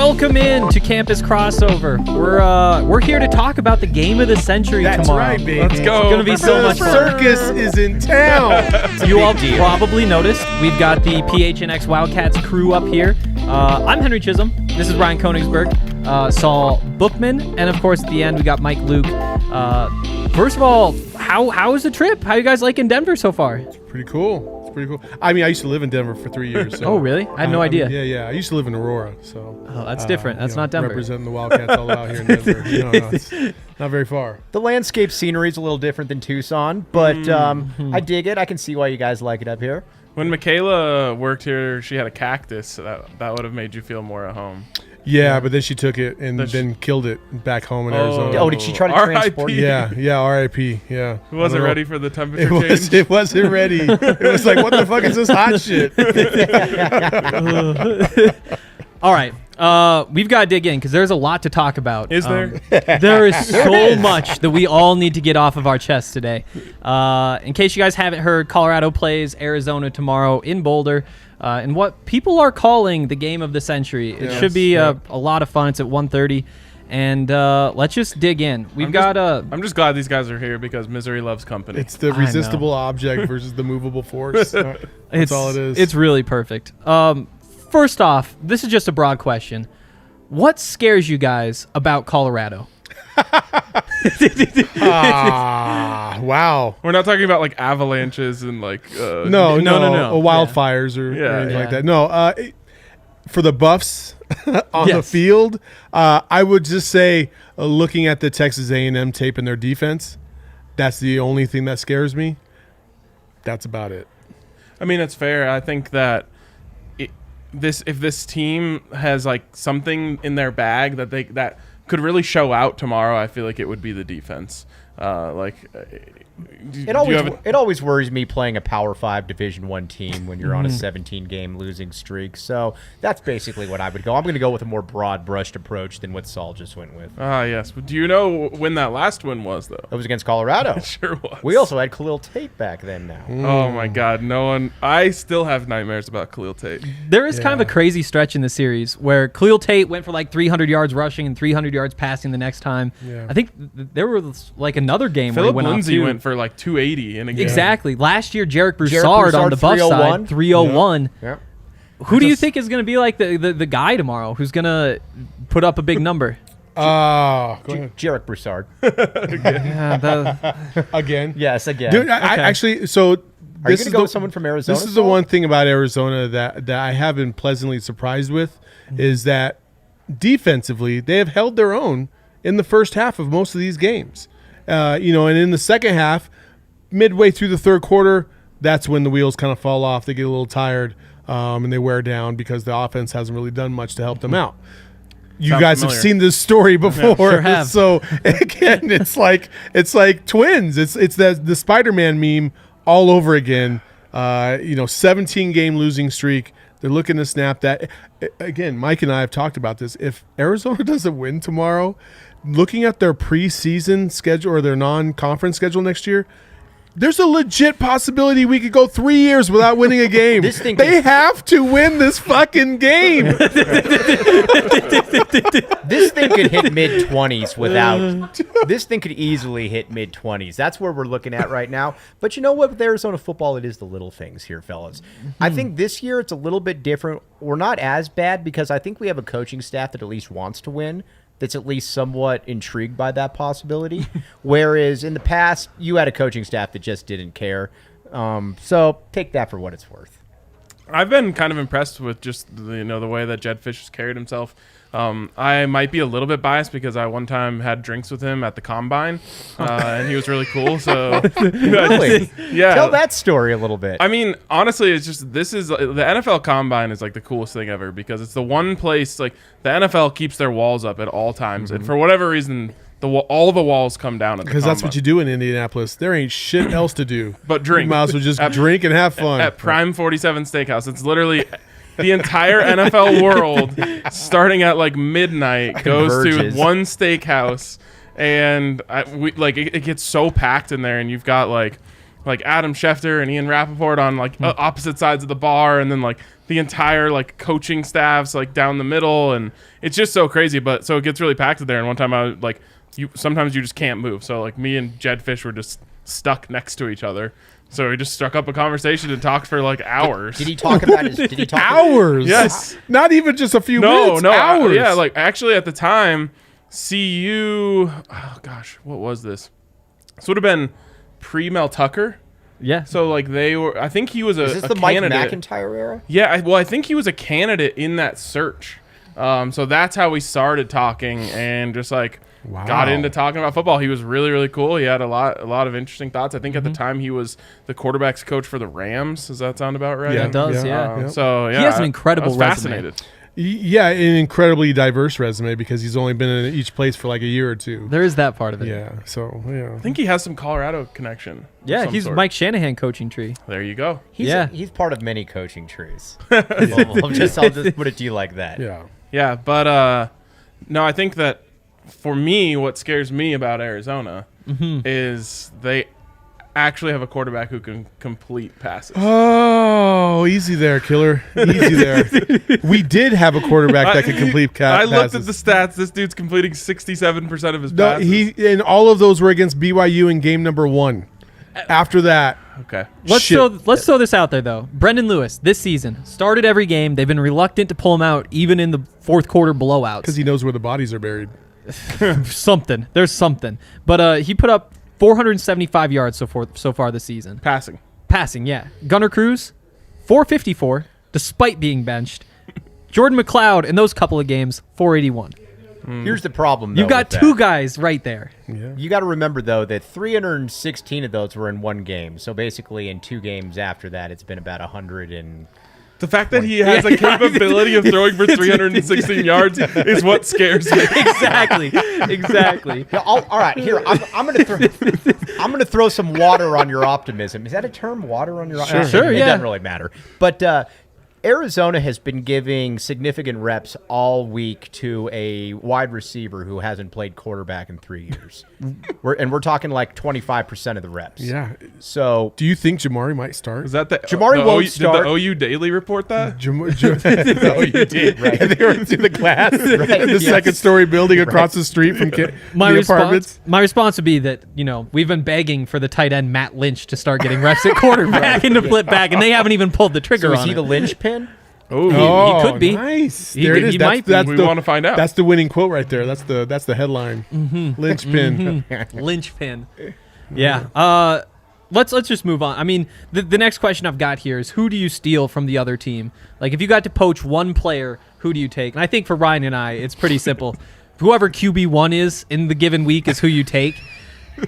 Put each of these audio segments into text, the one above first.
Welcome in to Campus Crossover. We're here to talk about the game of the century tomorrow. That's right, baby. Let's go. It's going to be so much fun. Circus is in town. You all probably noticed we've got the PHNX Wildcats crew up here. I'm Henry Chisholm. This is Ryan Koenigsberg, Saul Bookman, and of course at the end we got Mike Luke. First of all, how was the trip? How you guys liking Denver so far? It's pretty cool. I mean, I used to live in Denver for 3 years. So, oh, really? I had no idea. Yeah. I used to live in Aurora, so. Oh, that's different. That's not Denver. Representing the Wildcats all out here in Denver. No, it's not very far. The landscape scenery is a little different than Tucson, but I dig it. I can see why you guys like it up here. When Michaela worked here, she had a cactus. That would have made you feel more at home. Yeah, but then she took it and then killed it back home in Arizona. Oh, did she try to transport it? Yeah, R.I.P. Yeah. It wasn't ready for the temperature change. It wasn't ready. It was like, what the fuck is this hot shit? All right. We've got to dig in because there's a lot to talk about. Is there? There is so much that we all need to get off of our chests today. In case you guys haven't heard, Colorado plays Arizona tomorrow in Boulder. And what people are calling the game of the century. It should be a lot of fun. It's at 1:30. And let's just dig in. I'm just glad these guys are here because misery loves company. It's the resistible object versus the movable force. That's all it is. It's really perfect. First off, this is just a broad question. What scares you guys about Colorado? Wow. We're not talking about like avalanches and like no. Wildfires or anything like that. No, for the Buffs on the field, I would just say looking at the Texas A&M tape in their defense, that's the only thing that scares me. That's about it. I mean, it's fair. I think that if this team has like something in their bag that could really show out tomorrow, I feel like it would be the defense. It always worries me playing a Power 5 Division I team when you're on a 17-game losing streak. So that's basically what I would go. I'm going to go with a more broad-brushed approach than what Saul just went with. Yes. Do you know when that last win was, though? It was against Colorado. It sure was. We also had Khalil Tate back then now. Oh, my God. I still have nightmares about Khalil Tate. There is kind of a crazy stretch in the series where Khalil Tate went for like 300 yards rushing and 300 yards passing the next time. Yeah. I think there was like another game where he went Lindsay went for like 280 in a game. Exactly. Last year, Jarek Broussard on the Buff side, 301. Yeah. Who do you think is going to be like the guy tomorrow who's going to put up a big number? Go ahead. Jarek Broussard. Again? Yes, again. Dude, actually, so... Are you going to go with someone from Arizona? This is the one thing about Arizona that I have been pleasantly surprised with is that defensively, they have held their own in the first half of most of these games. And in the second half, midway through the third quarter, that's when the wheels kind of fall off. They get a little tired and they wear down because the offense hasn't really done much to help them out. You guys have seen this story before. Yeah, sure have. So again, it's like twins. It's the Spider-Man meme all over again. 17-game losing streak. They're looking to snap that. Again, Mike and I have talked about this. If Arizona doesn't win tomorrow, looking at their preseason schedule or their non-conference schedule next year, there's a legit possibility we could go 3 years without winning a game. They have to win this fucking game. This thing could hit mid-20s without – this thing could easily hit mid-20s. That's where we're looking at right now. But you know what? With Arizona football, it is the little things here, fellas. I think this year it's a little bit different. We're not as bad because I think we have a coaching staff that at least wants to win, that's at least somewhat intrigued by that possibility. Whereas in the past, you had a coaching staff that just didn't care. So take that for what it's worth. I've been kind of impressed with just the way that Jed Fish has carried himself. I might be a little bit biased because I one time had drinks with him at the Combine, and he was really cool. So, really? Yeah. Tell that story a little bit. I mean, honestly, it's just the NFL Combine is like the coolest thing ever because it's the one place like the NFL keeps their walls up at all times, and for whatever reason, all the walls come down at the because that's what you do in Indianapolis. There ain't shit else to do but drink. You might as well just drink and have fun at Prime 47 Steakhouse. It's literally. The entire NFL world, starting at like midnight, goes to one steakhouse, and it gets so packed in there, and you've got like Adam Schefter and Ian Rappaport on like opposite sides of the bar, and then like the entire like coaching staffs like down the middle, and it's just so crazy. But so it gets really packed there. And one time I was like, sometimes you just can't move. So like me and Jed Fish were just stuck next to each other. So we just struck up a conversation and talked for like hours. Did he talk about his? Did he talk hours? Yes. Not even just a few minutes. Hours. Yeah, like actually at the time, CU. Oh gosh, what was this? This would have been pre-Mel Tucker. Yeah. So like they were. I think he was a. Is this a the candidate. Mike McIntyre era? Yeah. I think he was a candidate in that search. So that's how we started talking and just like. Wow. Got into talking about football. He was really, really cool. He had a lot of interesting thoughts. I think at the time he was the quarterback's coach for the Rams. Does that sound about right? Yeah, it does. Yeah. So yeah, he has an incredible I was resume. fascinated. Yeah, an incredibly diverse resume because he's only been in each place for like a year or two. There is that part of it. Yeah. So yeah. I think he has some Colorado connection. Yeah, of some he's sort. Mike Shanahan coaching tree. There you go. He's part of many coaching trees. I'll just put it to you like that. Yeah. Yeah, but no, I think that for me, what scares me about Arizona is they actually have a quarterback who can complete passes. Oh, easy there, killer. Easy there. We did have a quarterback that could complete passes. I looked at the stats. This dude's completing 67% of his No, passes. and all of those were against BYU in game number 1. After that, Okay. Let's throw this out there though. Brendan Lewis this season started every game. They've been reluctant to pull him out even in the fourth quarter blowouts. because he knows where the bodies are buried. something. There's something. But he put up 475 yards so far this season. Passing, yeah. Gunnar Cruz, 454, despite being benched. Jordan McLeod in those couple of games, 481. Here's the problem, though. You've got two guys right there. Yeah. You got to remember, though, that 316 of those were in one game. So basically, in 2 games after that, it's been about 100 and. The fact that he has a capability of throwing for 316 yards is what scares me. Exactly. Yeah, all right, here I'm gonna throw some water on your optimism. Is that a term? Water on your optimism? Sure, It yeah. doesn't really matter. But Arizona has been giving significant reps all week to a wide receiver who hasn't played quarterback in 3 years. We're talking like 25% of the reps. Yeah. So Do you think Jabari might start? Is that the Jabari the won't Did start. the OU Daily report that? oh, you did, right? They were to the glass in the Yes. second-story building across the street from the apartments. My response would be that, we've been begging for the tight end Matt Lynch to start getting reps at quarterback and to flip back, and they haven't even pulled the trigger So is on he it. the linchpin? Oh, he could be. Nice. He There could- it is. he That's, might be. that's We the- wanna find out. That's the winning quote right there. That's the headline. Linchpin. Linchpin. Yeah. Let's just move on. I mean, the next question I've got here is, who do you steal from the other team? Like, if you got to poach one player, who do you take? And I think for Ryan and I, it's pretty simple. Whoever QB1 is in the given week is who you take.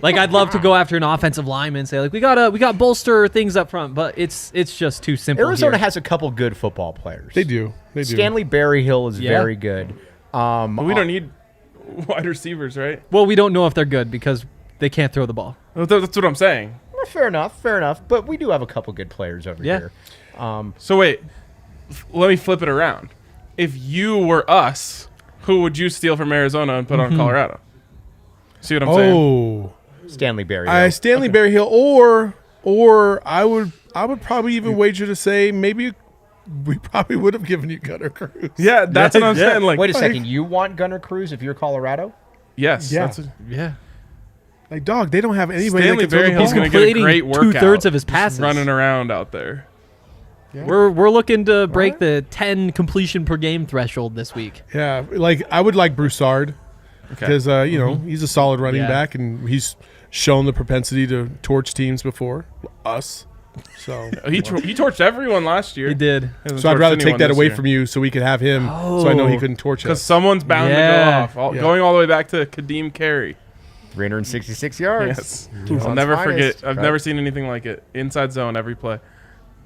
Like, I'd love to go after an offensive lineman and say, like, we got bolster things up front, but it's just too simple. Arizona here. has a couple good football players. They do. Stanley Berryhill is Yeah. very good. but we don't need wide receivers, right? Well, we don't know if they're good because they can't throw the ball. That's what I'm saying. Fair enough. But we do have a couple good players over Yeah. here. So wait, let me flip it around. If you were us, who would you steal from Arizona and put on Colorado? See what I'm saying? Oh. Stanley Berryhill. Stanley Berryhill, or I would probably even wager to say maybe we probably would have given you Gunnar Cruz. Yeah, that's what I'm saying. Like, Wait a second. You want Gunnar Cruz if you're Colorado? yes, Yeah. that's what, Yeah. Like, dog, they don't have anybody Stanley that can throw the Berryhill's ball. going to get a completing great workout. 2/3 of his just passes. running around out there. We're looking to break the 10 completion per game threshold this week. Yeah, like I would like Broussard because he's a solid running Yeah. back and he's shown the propensity to torch teams before us. So He torched everyone last year. He did. So I'd rather take that away from you so we could have him so I know he couldn't torch Because us. someone's bound Yeah. to go off. Yeah. Going all the way back to Kadeem Carey. 366 yards. Yes. Tucson's I'll never finest, forget. I've right? never seen anything like it. Inside zone every play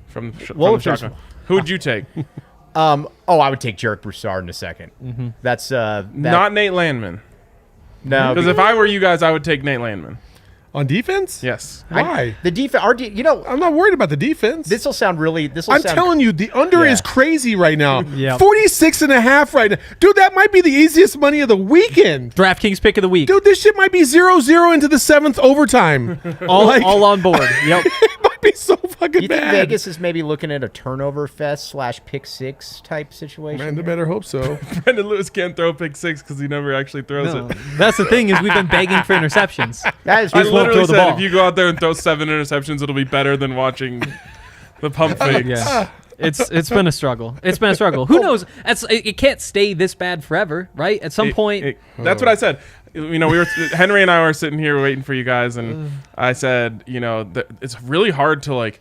from the Well, from if the there's- shotgun. Who would you take? I would take Jarek Broussard in a second. That's Not Nate Landman. no. Because if I were you guys, I would take Nate Landman. On defense? Yes. Why? the defense. I'm not worried about the defense. This will sound really. I'm telling you, the under Yeah. is crazy right now. Yeah. 46.5 right now. Dude, that might be the easiest money of the weekend. DraftKings pick of the week. Dude, this shit might be 0-0 into the 7th overtime. all on board. Yep. It might would be so fucking You bad. think Vegas is maybe looking at a turnover fest / pick six type situation? Man, they better hope so. Brendan Lewis can't throw pick six because he never actually throws No, it. that's the thing is we've been begging for interceptions. That is I Just won't literally throw the said ball. if you go out there and throw 7 interceptions, it'll be better than watching the pump fakes. Yeah. It's been a struggle. It's been a struggle. Who knows? It can't stay this bad forever, right? At some point. That's what I said. We were Henry and I were sitting here waiting for you guys, and I said, it's really hard to like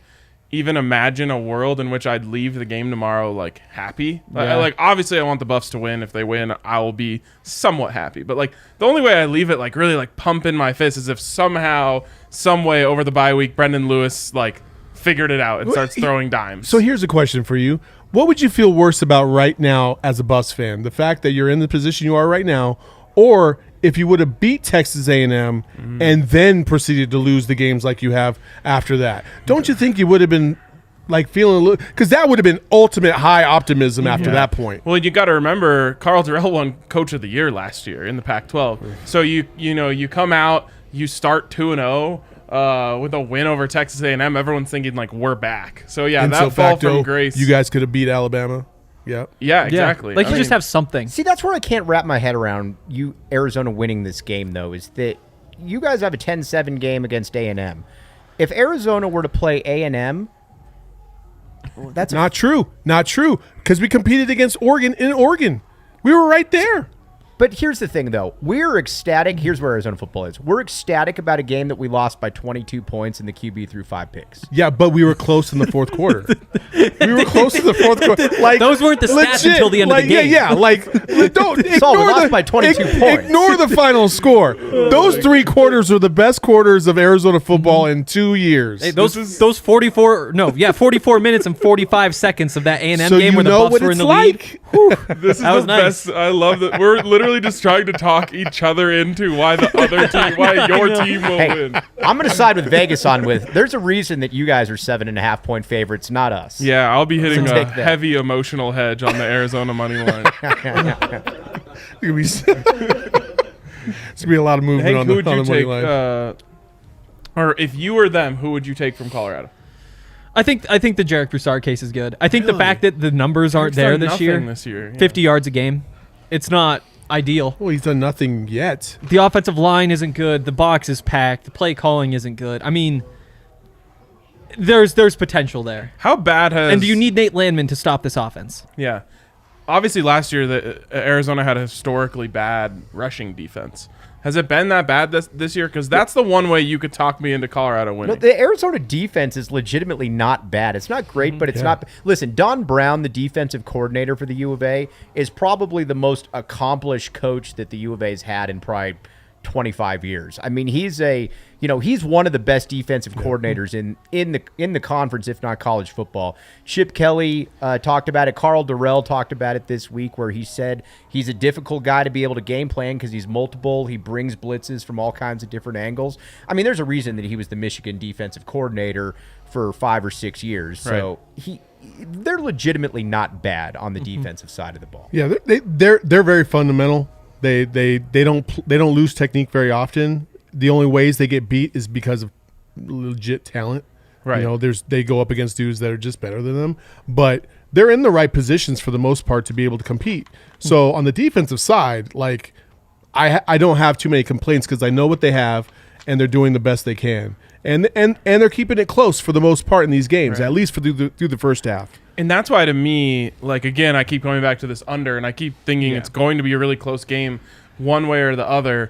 even imagine a world in which I'd leave the game tomorrow like happy. Yeah. Obviously I want the Buffs to win. If they win, I will be somewhat happy. But like the only way I leave it like really like pumping my fist is if somehow, some way over the bye week, Brendan Lewis like figured it out and starts throwing dimes. So here's a question for you. What would you feel worse about right now as a Buffs fan? The fact that you're in the position you are right now, or if you would have beat Texas A&M and then proceeded to lose the games like you have after that? Don't you think you would have been like feeling a little – because that would have been ultimate high optimism after that point. Well, you got to remember Carl Durrell won Coach of the Year last year in the Pac-12. So you come out, you start 2-0 with a win over Texas A&M. Everyone's thinking like we're back. So yeah, Ipso that fall facto, from grace. you guys could have beat Alabama. Yeah. Yeah, exactly. Like I you mean, just have something. See, that's where I can't wrap my head around you Arizona winning this game, though, is that you guys have a 10-7 game against A&M. If Arizona were to play A&M, that's Not true. Not true. Because we competed against Oregon in Oregon. We were right there. But here's the thing, though. We're ecstatic. Here's where Arizona football is. We're ecstatic about a game that we lost by 22 points and the QB threw 5 picks. Yeah, but we were close in the fourth quarter. We were close to the fourth quarter. Like Those weren't the stats until the end of the game. Yeah, like don't Saul, we ignore lost by 22 points. Ignore the final score. Those 3 quarters are the best quarters of Arizona football in 2 years. Hey, those 44 minutes and 45 seconds of that A&M so game you where the know Buffs what were it's in the like. lead. This is That the was nice. best. I love that. We're literally just trying to talk each other into why the other team, why your team will Hey, win. I'm going to side with Vegas on with. There's a reason that you guys are 7.5 point favorites, not us. Yeah, I'll be hitting So a take that. heavy emotional hedge on the Arizona money line. It's gonna be a lot of movement Hank, on who the, would on you the money take? line. Or if you were them, who would you take from Colorado? I think the Jarek Broussard case is good. I think the fact that the numbers aren't He's done there this nothing year, yeah. 50 yards a game, it's not ideal. Well, he's done nothing yet. The offensive line isn't good. The box is packed. The play calling isn't good. I mean, there's potential there. How bad has? And do you need Nate Landman to stop this offense? Yeah, obviously last year the Arizona had a historically bad rushing defense. Has it been that bad this year? Because that's the one way you could talk me into Colorado winning. No, the Arizona defense is legitimately not bad. It's not great, but it's not. Listen, Don Brown, the defensive coordinator for the U of A, is probably the most accomplished coach that the U of A's had in probably 25 years. I mean, he's one of the best defensive coordinators in the conference, if not college football. Chip Kelly talked about it. Carl Durrell talked about it this week, where he said he's a difficult guy to be able to game plan because he's multiple. He brings blitzes from all kinds of different angles. I mean, there's a reason that he was the Michigan defensive coordinator for 5 or 6 years. So they're legitimately not bad on the defensive side of the ball. Yeah, they're very fundamental. They don't lose technique very often. The only ways they get beat is because of legit talent. Right. They go up against dudes that are just better than them, but they're in the right positions for the most part to be able to compete. So on the defensive side, like I don't have too many complaints because I know what they have and they're doing the best they can. And they're keeping it close for the most part in these games, at least through the first half. And that's why, to me, like, again, I keep going back to this under, and I keep thinking it's going to be a really close game one way or the other,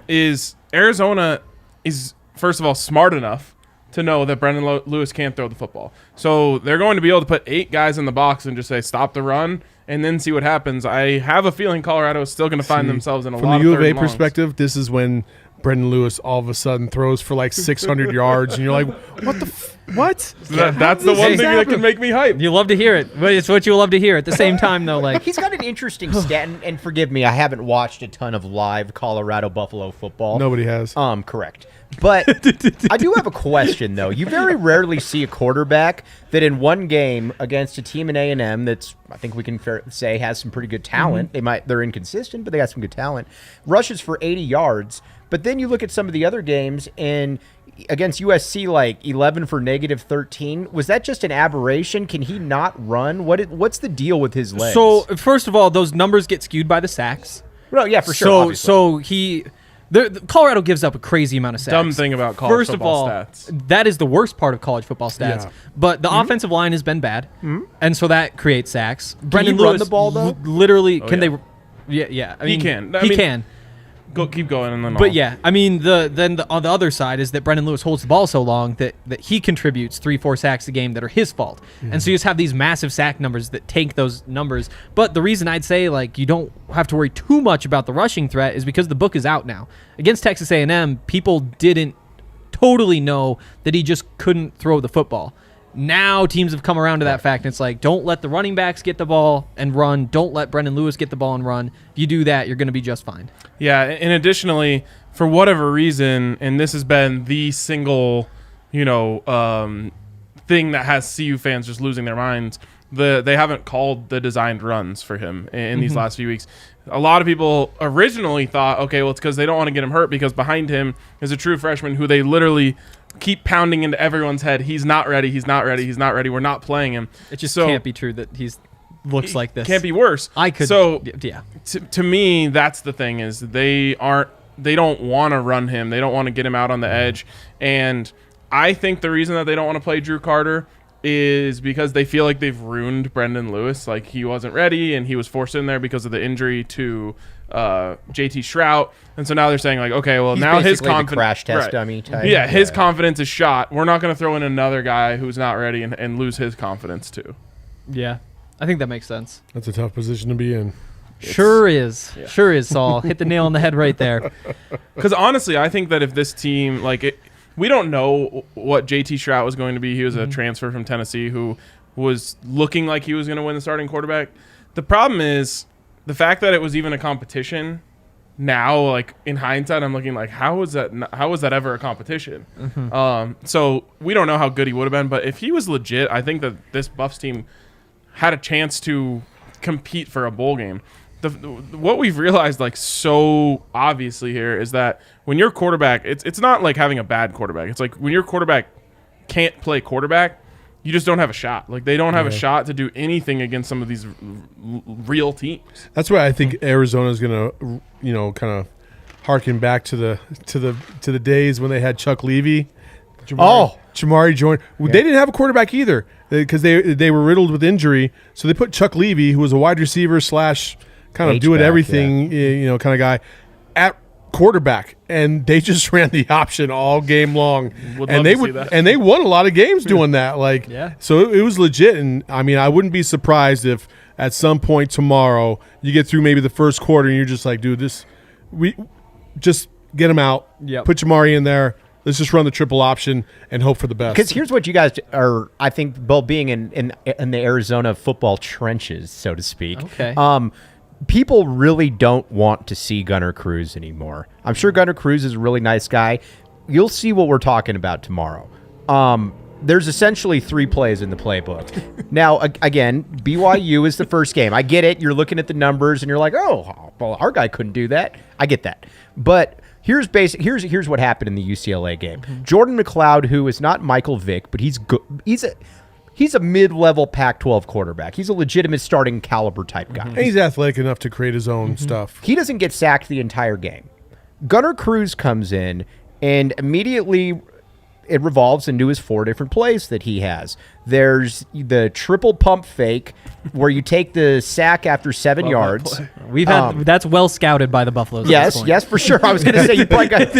is Arizona is, first of all, smart enough to know that Brendan Lewis can't throw the football. So they're going to be able to put 8 guys in the box and just say, stop the run, and then see what happens. I have a feeling Colorado is still going to find themselves in a lot of From the U of A third and longs. perspective, this is when Brendan Lewis all of a sudden throws for like 600 yards, and you're like, what? So that's the one thing that can make me hype. You love to hear it, but it's what you love to hear. At the same time, though, like He's got an interesting stat, and forgive me, I haven't watched a ton of live Colorado Buffalo football. Nobody has. Correct. But I do have a question, though. You very rarely see a quarterback that in one game against a team in A&M that's, I think we can say, has some pretty good talent. They're inconsistent, but they got some good talent. Rushes for 80 yards. But then you look at some of the other games, and against USC like 11 for -13. Was that just an aberration? Can he not run? What's the deal with his legs? So first of all, those numbers get skewed by the sacks. Well, yeah, for sure. So Colorado gives up a crazy amount of sacks. Dumb thing about college First football of all, stats. that is the worst part of college football stats. Yeah. But the offensive line has been bad, and so that creates sacks. Brendan he run Lewis the ball, though? Literally, can yeah. they? Yeah. I mean, He can. He can. Keep going and then. But yeah, I mean, on the other side is that Brendan Lewis holds the ball so long that he contributes 3-4 sacks a game that are his fault, and so you just have these massive sack numbers that tank those numbers. But the reason I'd say like you don't have to worry too much about the rushing threat is because the book is out now. Against Texas A&M, people didn't totally know that he just couldn't throw the football. Now teams have come around to that fact, and it's like, don't let the running backs get the ball and run. Don't let Brendan Lewis get the ball and run. If you do that, you're going to be just fine. Yeah, and additionally, for whatever reason, and this has been the single, thing that has CU fans just losing their minds, they haven't called the designed runs for him in these last few weeks. A lot of people originally thought, okay, well, it's because they don't want to get him hurt because behind him is a true freshman who they literally keep pounding into everyone's head. He's not ready. He's not ready. He's not ready. We're not playing him. It just can't be true that he's looks like this. Can't be worse. Yeah. To me, that's the thing is they don't want to run him. They don't want to get him out on the edge. And I think the reason that they don't want to play Drew Carter is because they feel like they've ruined Brendan Lewis. Like he wasn't ready and he was forced in there because of the injury to JT Shrout. And so now they're saying like, okay, well, He's now his basically the confidence, crash test dummy type. Yeah, his confidence is shot. We're not going to throw in another guy who's not ready and lose his confidence too. Yeah. I think that makes sense. That's a tough position to be in. Sure is, Saul. Hit the nail on the head right there. Because honestly, I think that if this team, we don't know what JT Shrout was going to be. He was a transfer from Tennessee who was looking like he was going to win the starting quarterback. The problem is the fact that it was even a competition. Now, like in hindsight, I'm looking like, how was that ever a competition? So we don't know how good he would have been, but if he was legit, I think that this Buffs team had a chance to compete for a bowl game. What we've realized like so obviously here is that when your quarterback, it's not like having a bad quarterback. It's like when your quarterback can't play quarterback, you just don't have a shot. Like they don't have a shot to do anything against some of these real teams. That's why I think Arizona's going to, kind of harken back to the days when they had Chuck Levy. Jabari Jordan. They didn't have a quarterback either because they were riddled with injury. So they put Chuck Levy, who was a wide receiver / kind of do it everything, kind of guy, at quarterback, and they just ran the option all game long. And they won a lot of games doing that. So it was legit. And I mean, I wouldn't be surprised if at some point tomorrow you get through maybe the first quarter and you're just like, dude, we just get him out, put Jabari in there. Let's just run the triple option and hope for the best. Because here's what you guys are, I think, both being in the Arizona football trenches, so to speak. Okay. People really don't want to see Gunnar Cruz anymore. I'm sure Gunnar Cruz is a really nice guy. You'll see what we're talking about tomorrow. There's essentially 3 plays in the playbook. Now, again, BYU is the first game. I get it. You're looking at the numbers and you're like, oh, well, our guy couldn't do that. I get that. But here's what happened in the UCLA game. Jordan McLeod, who is not Michael Vick, but he's good. He's a mid-level Pac-12 quarterback. He's a legitimate starting caliber type guy. And he's athletic enough to create his own stuff. He doesn't get sacked the entire game. Gunnar Cruz comes in, and immediately it revolves into his 4 different plays that he has. There's the triple pump fake where you take the sack after 7 yards. We've had that's well scouted by the Buffaloes. Yes, for sure. I was going to say you probably got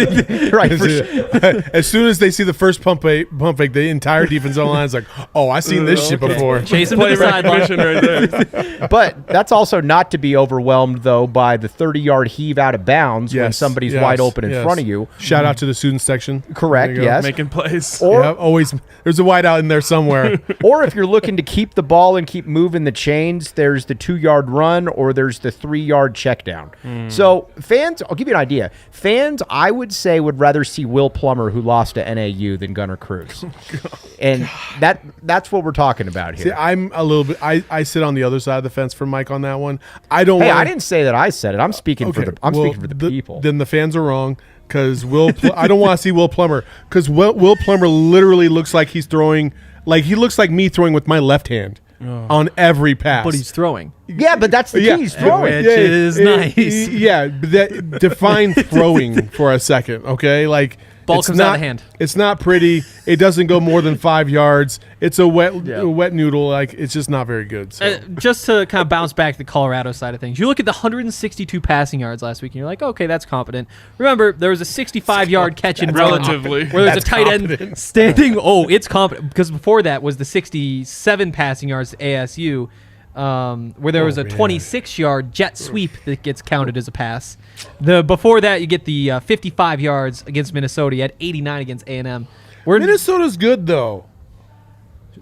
right. For sure. As soon as they see the first pump fake, the entire defensive line is like, "Oh, I've seen this shit before." Chase him to the sideline right there. But that's also not to be overwhelmed though by the 30-yard heave out of bounds when somebody's wide open in front of you. Shout out to the student section. Correct. Yes, making plays. Or always there's a wide out in there somewhere. Or if you're looking to keep the ball and keep moving the chains, there's the 2-yard run or there's the 3 3-yard check down. So fans, I'll give you an idea. Fans, I would say, would rather see Will Plummer, who lost to NAU, than Gunnar Cruz. And that's what we're talking about here. See, I'm a little bit. I sit on the other side of the fence from Mike on that one. I don't. Hey, wanna, I didn't say that I said it. I'm speaking for the. Speaking for the people. Then the fans are wrong because I don't want to see Will Plummer because Will Plummer literally looks like he's throwing. Like he looks like me throwing with my left hand on every pass. But he's throwing. Yeah, but that's the key. He's throwing. Which is nice. Define throwing for a second, okay? Like ball it's comes not, out of the hand. It's not pretty. It doesn't go more than 5 yards. It's a wet noodle. Like it's just not very good. So. Just to kind of bounce back to the Colorado side of things, you look at the 162 passing yards last week, and you're like, okay, that's competent. Remember, there was a 65-yard catch and run relatively. where there's a tight end standing. Oh, it's competent because before that was the 67 passing yards to ASU. Where there was a 26-yard jet sweep that gets counted as a pass. Before that, you get the 55 yards against Minnesota. You had 89 against A&M. Minnesota's good though.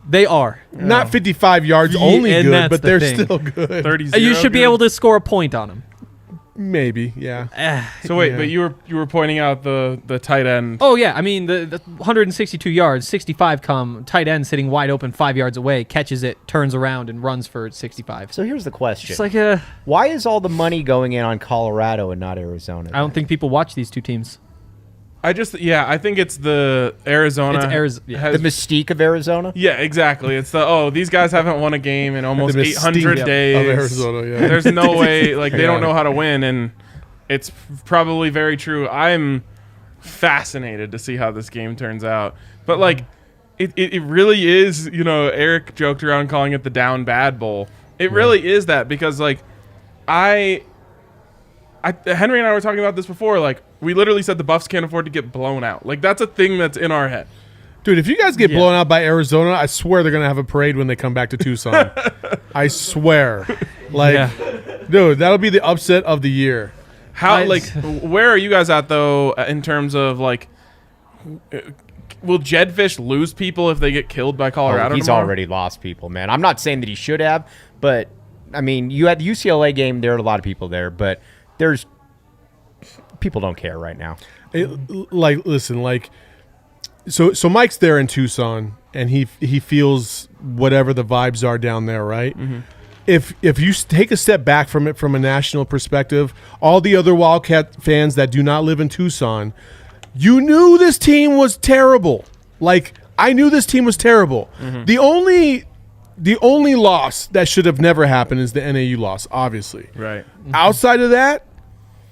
They are not 55 yards only and good, but they're thing. still good. 30-0 You should be good. able to score a point on them. Maybe, yeah. So wait, but you were pointing out the tight end. Oh yeah, I mean the 162 yards, 65 come tight end sitting wide open 5 yards away, catches it, turns around and runs for 65. So here's the question: It's like why is all the money going in on Colorado and not Arizona? I don't think people watch these two teams. I think it's the Arizona. It's Arizona. The mystique of Arizona. Yeah, exactly. It's these guys haven't won a game in almost The 800 mystique days. of Arizona, yeah. There's no way, they don't know how to win, and it's probably very true. I'm fascinated to see how this game turns out. But, it really is, Eric joked around calling it the down bad bowl. It really is that because, Henry and I were talking about this before, we literally said the Buffs can't afford to get blown out. That's a thing that's in our head. Dude, if you guys get blown out by Arizona, I swear they're going to have a parade when they come back to Tucson. I swear. Dude, that'll be the upset of the year. How, where are you guys at, though, in terms of, will Jedfish lose people if they get killed by Colorado He's tomorrow? already lost people, man. I'm not saying that he should have, but, I mean, you had the UCLA game. There are a lot of people there, but there's people don't care right now. So Mike's there in Tucson, and he feels whatever the vibes are down there, right? Mm-hmm. If you take a step back from it from a national perspective, all the other Wildcat fans that do not live in Tucson, you knew this team was terrible. I knew this team was terrible. Mm-hmm. The only loss that should have never happened is the NAU loss, obviously. Right. Mm-hmm. Outside of that,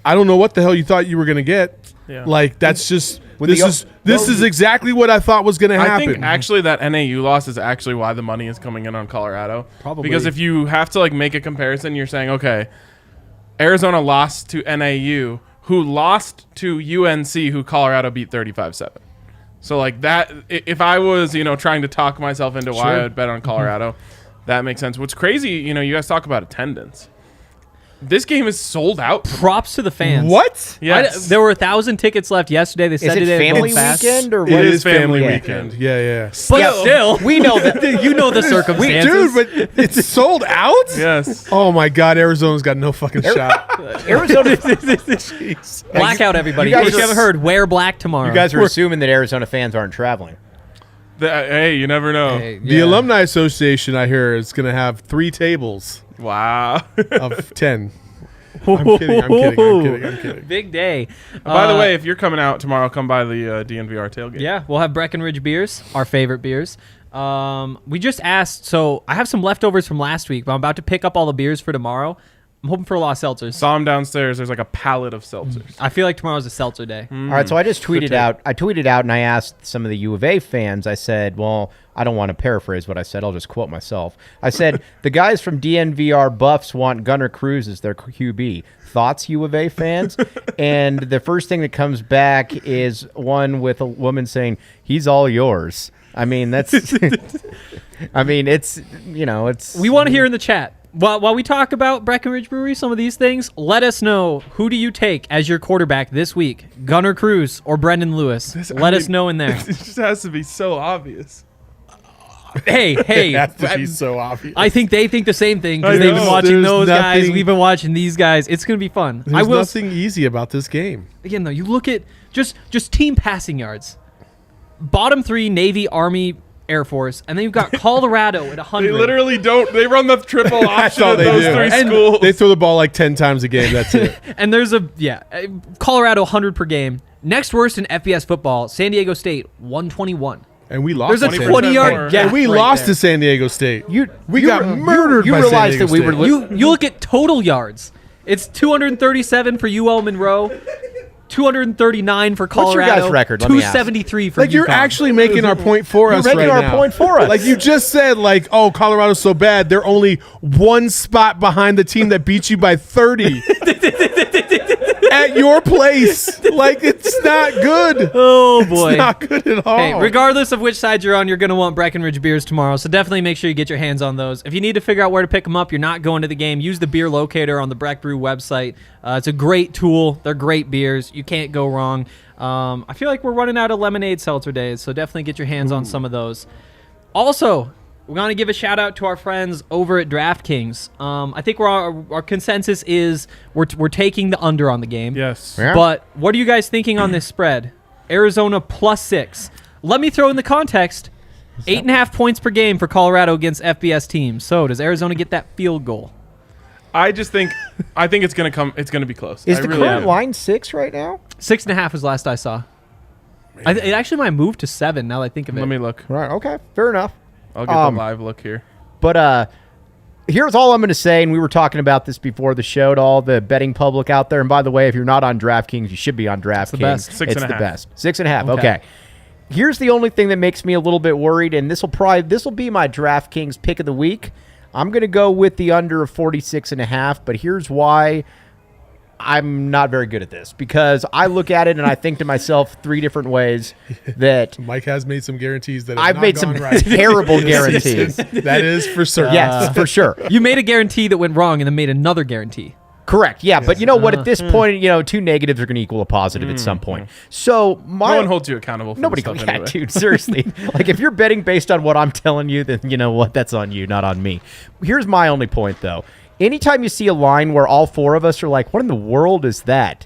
I don't know what the hell you thought you were going to get. Yeah. That's just this is exactly what I thought was going to happen. I think actually that NAU loss is actually why the money is coming in on Colorado. Probably. Because if you have to make a comparison, you're saying, okay, Arizona lost to NAU, who lost to UNC, who Colorado beat 35-7. So that, if I was, trying to talk myself into why I would bet on Colorado, that makes sense. What's crazy, you guys talk about attendance. This game is sold out. Props to the fans. What? Yes. There were 1,000 tickets left yesterday. They said Is it family fast. weekend or what? It is family weekend. weekend. Yeah. But still, We know that. you know the circumstances. Dude, but it's sold out? Yes. Oh, my God. Arizona's got no fucking shot. Arizona. Blackout, everybody. You In guys case you are- haven't heard, wear black tomorrow. You guys are assuming that Arizona fans aren't traveling. Hey, you never know. Hey, The Alumni Association, I hear, is going to have 3 tables Wow. of 10. I'm kidding. Big day. By the way, if you're coming out tomorrow, come by the DNVR tailgate. Yeah, we'll have Breckenridge beers, our favorite beers. We just asked, so I have some leftovers from last week, but I'm about to pick up all the beers for tomorrow. I'm hoping for a lot of seltzers. Saw him downstairs. There's a pallet of seltzers. I feel like tomorrow's a seltzer day. All right, so I just tweeted out. I tweeted out and I asked some of the U of A fans. I said, well, I don't want to paraphrase what I said. I'll just quote myself. I said, the guys from DNVR Buffs want Gunnar Cruz as their QB. Thoughts, U of A fans? And the first thing that comes back is one with a woman saying, he's all yours. I mean, that's... I mean, it's, it's... We want to hear in the chat. While we talk about Breckenridge Brewery, some of these things, let us know, who do you take as your quarterback this week? Gunnar Cruz or Brendan Lewis? Let us know in there. It just has to be so obvious. Hey. It has to be so obvious. I think they think the same thing because I they've been know. watching There's those guys. nothing- We've been watching these guys. It's going to be fun. There's nothing easy about this game. Again, though, you look at just team passing yards. Bottom 3, Navy, Army, Air Force, and then you've got Colorado at 100. They literally don't. They run the triple option all at they those do. three And schools. They throw the ball like 10 times a game. That's it. And there's Colorado 100 per game. Next worst in FBS football, San Diego State 121. And we lost. There's a to San 20-yard more. gap. And we right lost there. to San Diego State. We you got re- murdered you by realize San that we Diego were State. You look at total yards. It's 237 for UL Monroe, 239 for Colorado. What's your guys' record? Let me ask. 273 for Like you're UConn. actually making our point for us making right our now. point for us. Like you just said, like, oh, Colorado's so bad. They're only one spot behind the team that beat you by 30 at your place. Like it's not good. Oh boy. It's not good at all. Hey, regardless of which side you're on, you're going to want Breckenridge beers tomorrow. So definitely make sure you get your hands on those. If you need to figure out where to pick them up, you're not going to the game, use the beer locator on the Breck Brew website. It's a great tool. They're great beers. You can't go wrong. I feel like we're running out of lemonade seltzer days, so definitely get your hands on some of those. Also, we're going to give a shout out to our friends over at DraftKings. I think our consensus is we're taking the under on the game. Yes. Yeah. But what are you guys thinking on this spread? Arizona +6. Let me throw in the context. 8.5 points per game for Colorado against FBS teams. So does Arizona get that field goal? I think it's gonna come. It's gonna be close. Is I the really current am. line 6 right now? 6.5 was last I saw. It actually might move to 7 now that I think of it. Let me look. Right. Okay. Fair enough. I'll get the live look here. But here's all I'm going to say, and we were talking about this before the show to all the betting public out there. And by the way, if you're not on DraftKings, you should be on DraftKings. the best. 6.5. It's the best. 6.5. Okay. Okay. Here's the only thing that makes me a little bit worried, and this will be my DraftKings pick of the week. I'm going to go with the under of 46.5, but here's why I'm not very good at this, because I look at it and I think to myself 3 different ways that Mike has made some guarantees that have I've not made gone some right. terrible guarantees. That is for certain. Yes, for sure. You made a guarantee that went wrong and then made another guarantee. Correct. Yeah, but you know what? At this point, 2 negatives are going to equal a positive at some point. So No one holds you accountable for nobody. this stuff Yeah, anyway. dude. Seriously, like if you're betting based on what I'm telling you, then you know what? That's on you, not on me. Here's my only point, though. Anytime you see a line where all 4 of us are like, "What in the world is that?"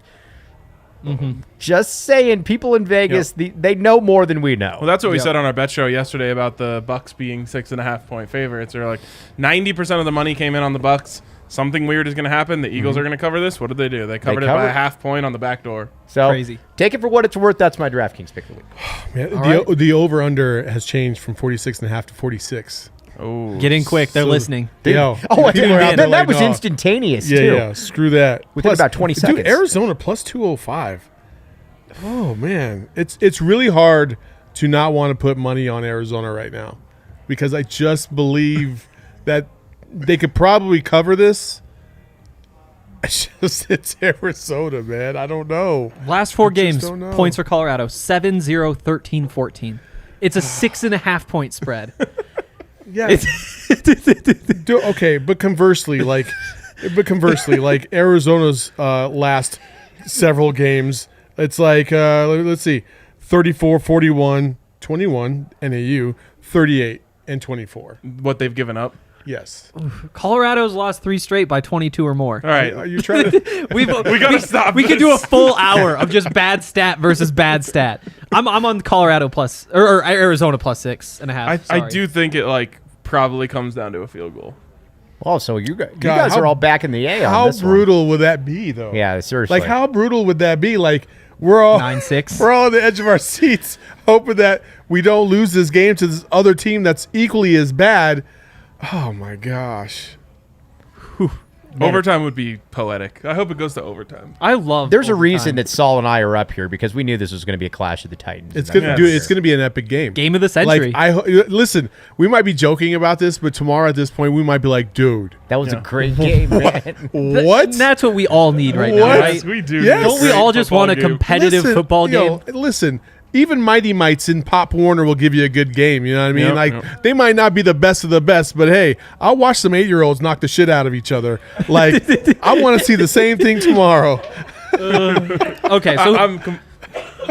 Just saying, people in Vegas, they know more than we know. Well, that's what we said on our bet show yesterday about the Bucks being 6.5 point favorites. They're like 90% of the money came in on the Bucks. Something weird is going to happen. The Eagles are going to cover this. What did they do? They covered it by covered- a half point on the back door. So Crazy. take it for what it's worth. That's my DraftKings pick of the week. Man, the over-under has changed from 46.5 to 46. Oh, Get in quick. They're So- listening. Yo, Oh, people are out there that like, was no. instantaneous Yeah, too. yeah. Screw that. Within about 20 seconds. Dude, Arizona plus 205. Oh man, it's really hard to not want to put money on Arizona right now, because I just believe that they could probably cover this. It's Arizona, man. I don't know. Last 4 just games, don't know. points for Colorado, 7-0, 13-14. It's a 6.5 point spread. Yeah. Okay, but conversely, like Arizona's last several games, it's like let's see, 34, 41, 21 NAU, 38 and 24. what they've given up. Yes. Colorado's lost 3 straight by 22 or more. All right. Are you trying to? We gotta stop We could do a this. full hour of just bad stat versus bad stat. I'm on Colorado plus or Arizona plus 6.5. I Sorry. do think it probably comes down to a field goal. Oh, so you guys how- are all back in the A on How this one. brutal would that be, though? Yeah, seriously. Like, how brutal would that be? Like, we're all 9-6. We're all on the edge of our seats, hoping that we don't lose this game to this other team that's equally as bad. Oh my gosh. Overtime would be poetic. I hope it goes to overtime. I love. There's a overtime. reason that Saul and I are up here, because we knew this was going to be a clash of the Titans. It's And gonna that's do. fair. It's gonna be an epic game. Game of the century. Like listen, we might be joking about this, but tomorrow at this point, we might be like, dude, That was a great game, man. what? And that's what we all need right now, What? right? Yes, we do. Yes. need a Don't we great all just football want a game. competitive football game? Listen, even Mighty Mites in Pop Warner will give you a good game. You know what I mean? Yep. They might not be the best of the best, but hey, I'll watch some 8-year-olds knock the shit out of each other. Like, I want to see the same thing tomorrow. Okay, so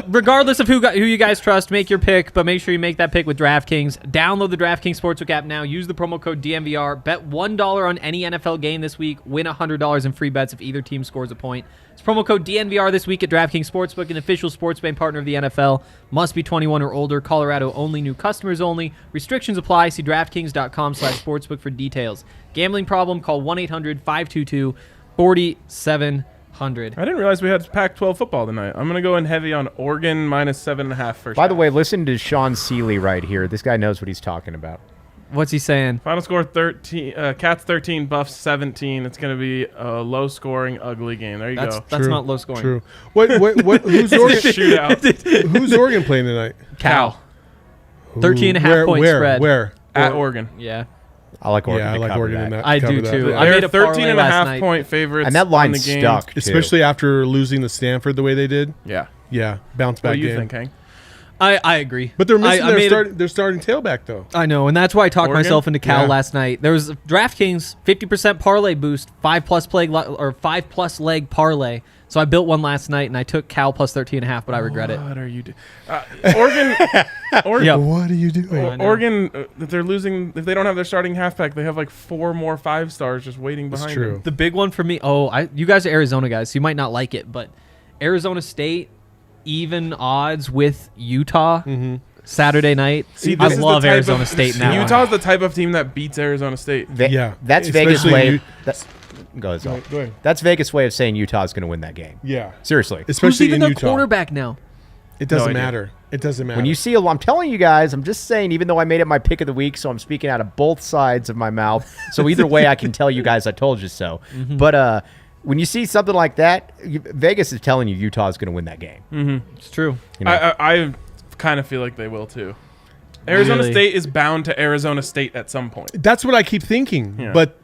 regardless of who you guys trust, make your pick, but make sure you make that pick with DraftKings. Download the DraftKings Sportsbook app now. Use the promo code DNVR. Bet $1 on any NFL game this week. Win $100 in free bets if either team scores a point. It's promo code DNVR this week at DraftKings Sportsbook, an official sports betting partner of the NFL. Must be 21 or older. Colorado only. New customers only. Restrictions apply. See DraftKings.com/sportsbook for details. Gambling problem? Call 1-800-522-4700. I didn't realize we had Pac-12 football tonight. I'm going to go in heavy on Oregon -7.5 first. By the way, listen to Sean Seeley right here. This guy knows what he's talking about. What's he saying? Final score 13. Cats 13, Buffs 17. It's going to be a low-scoring, ugly game. There you go. That's not low scoring. True. What? Who's Oregon? Shootout. Who's Oregon playing tonight? Cal. 13.5 point spread. Where? At Oregon. Yeah. I like Oregon. Yeah, I to like cover Oregon that. in that. I do cover too. that. I They're made a parlay 13 and a last half night. point favorites. And that on line the game. stuck, too. Especially after losing to Stanford the way they did. Yeah. Yeah, bounce back What do you game. think, Hank? I agree. But they're missing I their starting tailback though. I know, and that's why I talked Oregon? myself into Cal Yeah. last night. There was a DraftKings 50% parlay boost, 5+ leg parlay. So I built one last night, and I took Cal plus 13.5, but I regret it. What are you doing? Oregon. Yep. What are you doing? I know. Oregon, if they're losing, if they don't have their starting halfback, they have like 4 more 5 stars just waiting behind That's true. them. The big one for me. You guys are Arizona guys, so you might not like it, but Arizona State even odds with Utah Saturday night. See, I this is the love type Arizona of- State now. Utah's the type of team that beats Arizona State. Yeah. That's Vegas' Especially way. you- Go ahead, Zol. Go ahead. That's Vegas' way of saying Utah's going to win that game. Yeah. Seriously. Who's Especially even in their Utah. quarterback now? It doesn't idea. matter. It doesn't matter. When you see I'm telling you guys, I'm just saying, even though I made it my pick of the week, so I'm speaking out of both sides of my mouth. So either way, I can tell you guys I told you so. But when you see something like that, Vegas is telling you Utah's going to win that game. It's true. You know? I kind of feel like they will too. Arizona Really? State is bound to Arizona State at some point. That's what I keep thinking. Yeah. But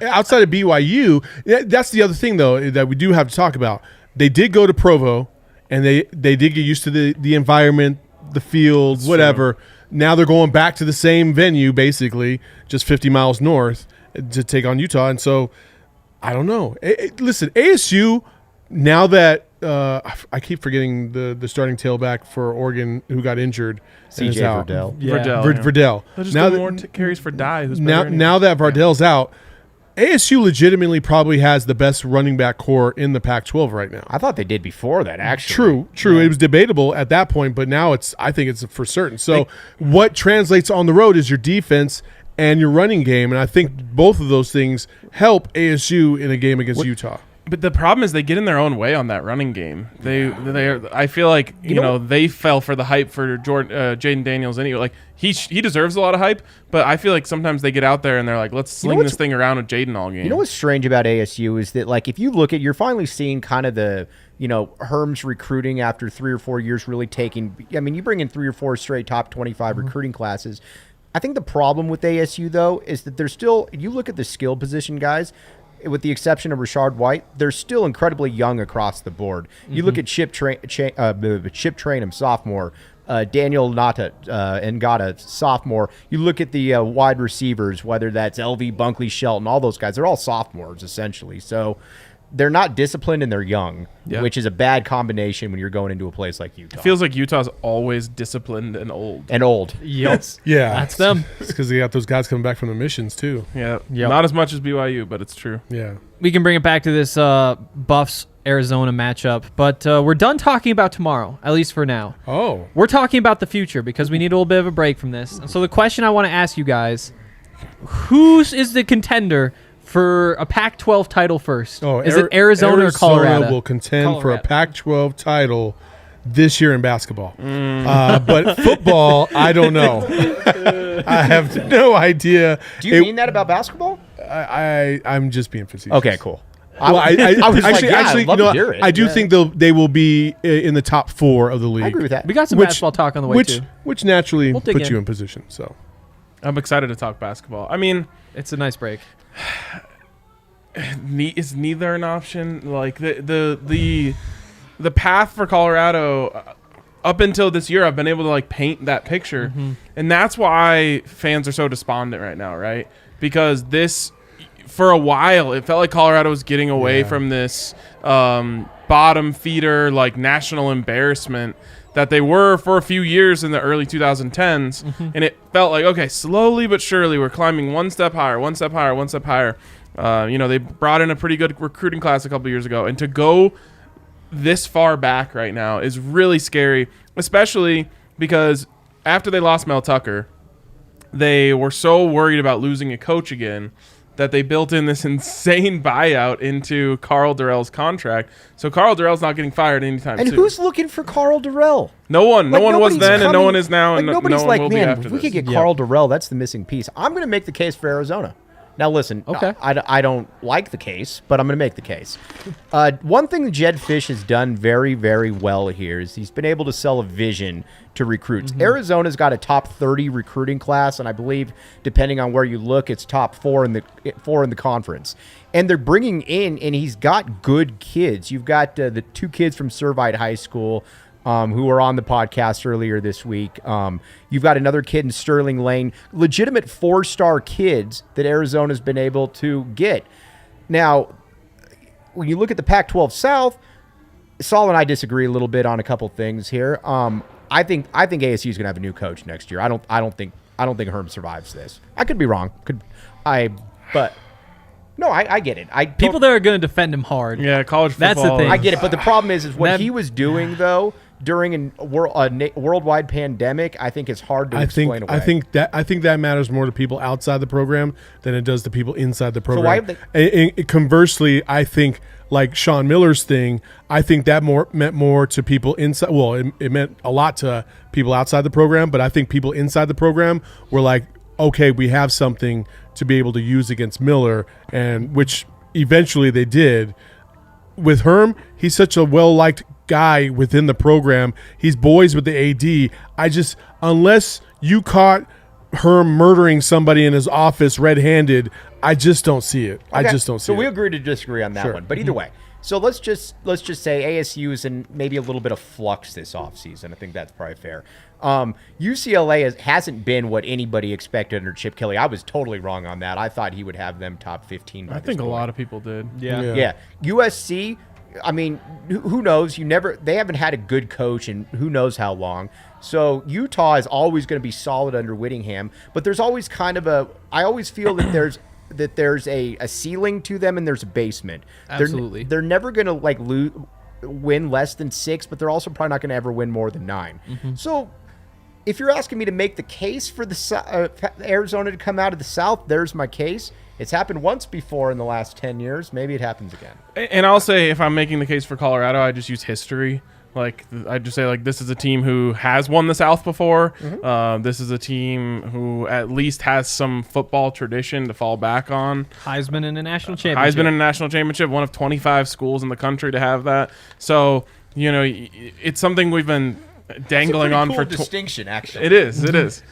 outside of BYU, that's the other thing, though, that we do have to talk about. They did go to Provo, and they did get used to the environment, the field, whatever. Now they're going back to the same venue, basically, just 50 miles north to take on Utah. And so, I don't know. Listen, ASU, now that I keep forgetting the starting tailback for Oregon who got injured. and is CJ out. Verdell. Yeah. Verdell. yeah. Verdell. They'll just Now go that- more carries for Dye, who's now, better anyway. now that Vardell's out, ASU legitimately probably has the best running back core in the Pac-12 right now. I thought they did before that, actually. True. It was debatable at that point, but now I think it's for certain. So what translates on the road is your defense and your running game, and I think both of those things help ASU in a game against Utah. But the problem is they get in their own way on that running game. They are. I feel like you know they fell for the hype for Jaden Daniels anyway. Like he deserves a lot of hype, but I feel like sometimes they get out there and they're like, let's sling this thing around with Jaden all game. You know what's strange about ASU is that, like, if you look at, you're finally seeing kind of the, Herm's recruiting after 3 or 4 years really taking. I mean, you bring in 3 or 4 straight top 25 recruiting classes. I think the problem with ASU, though, is that they're still, you look at the skill position guys, with the exception of Rashard White, they're still incredibly young across the board. You look at Chip Trainum, sophomore, Daniel Ngata, sophomore. You look at the wide receivers, whether that's LV, Bunkley, Shelton, all those guys. They're all sophomores, essentially. So they're not disciplined and they're young, which is a bad combination when you're going into a place like Utah. It feels like Utah's always disciplined and old. And old. Yes. Yeah. That's them. It's because they got those guys coming back from the missions, too. Yeah, Yep. not as much as BYU, but it's true. Yeah. We can bring it back to this Buffs Arizona matchup, but we're done talking about tomorrow, at least for now. Oh. We're talking about the future because we need a little bit of a break from this. And so the question I want to ask you guys, who's is the contender for a Pac-12 title first? Is it Arizona or Colorado? will contend for a Colorado. Pac-12 title this year in basketball. But football, I don't know. I have no idea. Do you mean that about basketball? I'm just being facetious. Okay, cool. Well, I was like, actually, yeah, actually, I'd love to hear it. I do think they will be in the top 4 of the league. I agree with that. We got some basketball talk on the way, too. Which naturally We'll dig puts in. you in position. So I'm excited to talk basketball. I mean, It's a nice break. is neither an option? Like the path for Colorado up until this year, I've been able to like paint that picture, and that's why fans are so despondent right now, right? Because this, for a while, it felt like Colorado was getting away from this bottom feeder, like national embarrassment that they were for a few years in the early 2010s. And it felt like, okay, slowly but surely we're climbing one step higher, one step higher, one step higher. They brought in a pretty good recruiting class a couple years ago, and to go this far back right now is really scary, especially because after they lost Mel Tucker, they were so worried about losing a coach again that they built in this insane buyout into Carl Durrell's contract. So Carl Durrell's not getting fired anytime soon. And who's looking for Carl Durrell? No one. Like, No one was nobody's then, and no coming- one is now, and nobody's no one like, will be man, after if we this. could get Carl Durrell, that's the missing piece. I'm going to make the case for Arizona. Now, listen, Okay. I don't like the case, but I'm going to make the case. One thing that Jed Fish has done very, very well here is he's been able to sell a vision to recruits. Arizona's got a top 30 recruiting class, and I believe, depending on where you look, it's top four in the conference. And they're bringing in, and he's got good kids. You've got the two kids from Servite High School, who were on the podcast earlier this week. You've got another kid in Sterling Lane, legitimate 4-star kids that Arizona's been able to get. Now, when you look at the Pac-12 South, Saul and I disagree a little bit on a couple things here. I think ASU is going to have a new coach next year. I don't think Herm survives this. I could be wrong. But no, I get it. People that are going to defend him hard. Yeah, college football. That's the thing. I get it, but the problem is what That- he was doing though during a worldwide pandemic. I think it's hard to explain away. I think that matters more to people outside the program than it does to people inside the program. why have And conversely, I think like Sean Miller's thing, I think that meant more to people inside. Well, it meant a lot to people outside the program, but I think people inside the program were like, okay, we have something to be able to use against Miller, and which eventually they did. With Herm, he's such a well-liked guy within the program. He's boys with the AD. Unless you caught Herm murdering somebody in his office red-handed, I just don't see it. I Okay, just don't see so it. we agree to disagree on that Sure. one. But either way, so let's just say ASU is in maybe a little bit of flux this offseason. I think that's probably fair. UCLA hasn't been what anybody expected under Chip Kelly. I was totally wrong on that. I thought he would have them top 15 by I this think a point. lot of people did. Yeah. USC, I mean, who knows? They haven't had a good coach in who knows how long. So Utah is always going to be solid under Whittingham, but there's always I always feel that there's a ceiling to them and there's a basement. Absolutely. They're never going to win less than 6, but they're also probably not going to ever win more than 9. So if you're asking me to make the case for Arizona to come out of the South, there's my case. It's happened once before in the last 10 years. Maybe it happens again. And I'll say, if I'm making the case for Colorado, I just use history. Like, I just say, like, this is a team who has won the South before. This is a team who at least has some football tradition to fall back on. Heisman in a national championship. Heisman in a national championship, one of 25 schools in the country to have that. So, it's something we've been dangling on for distinction, actually. It is.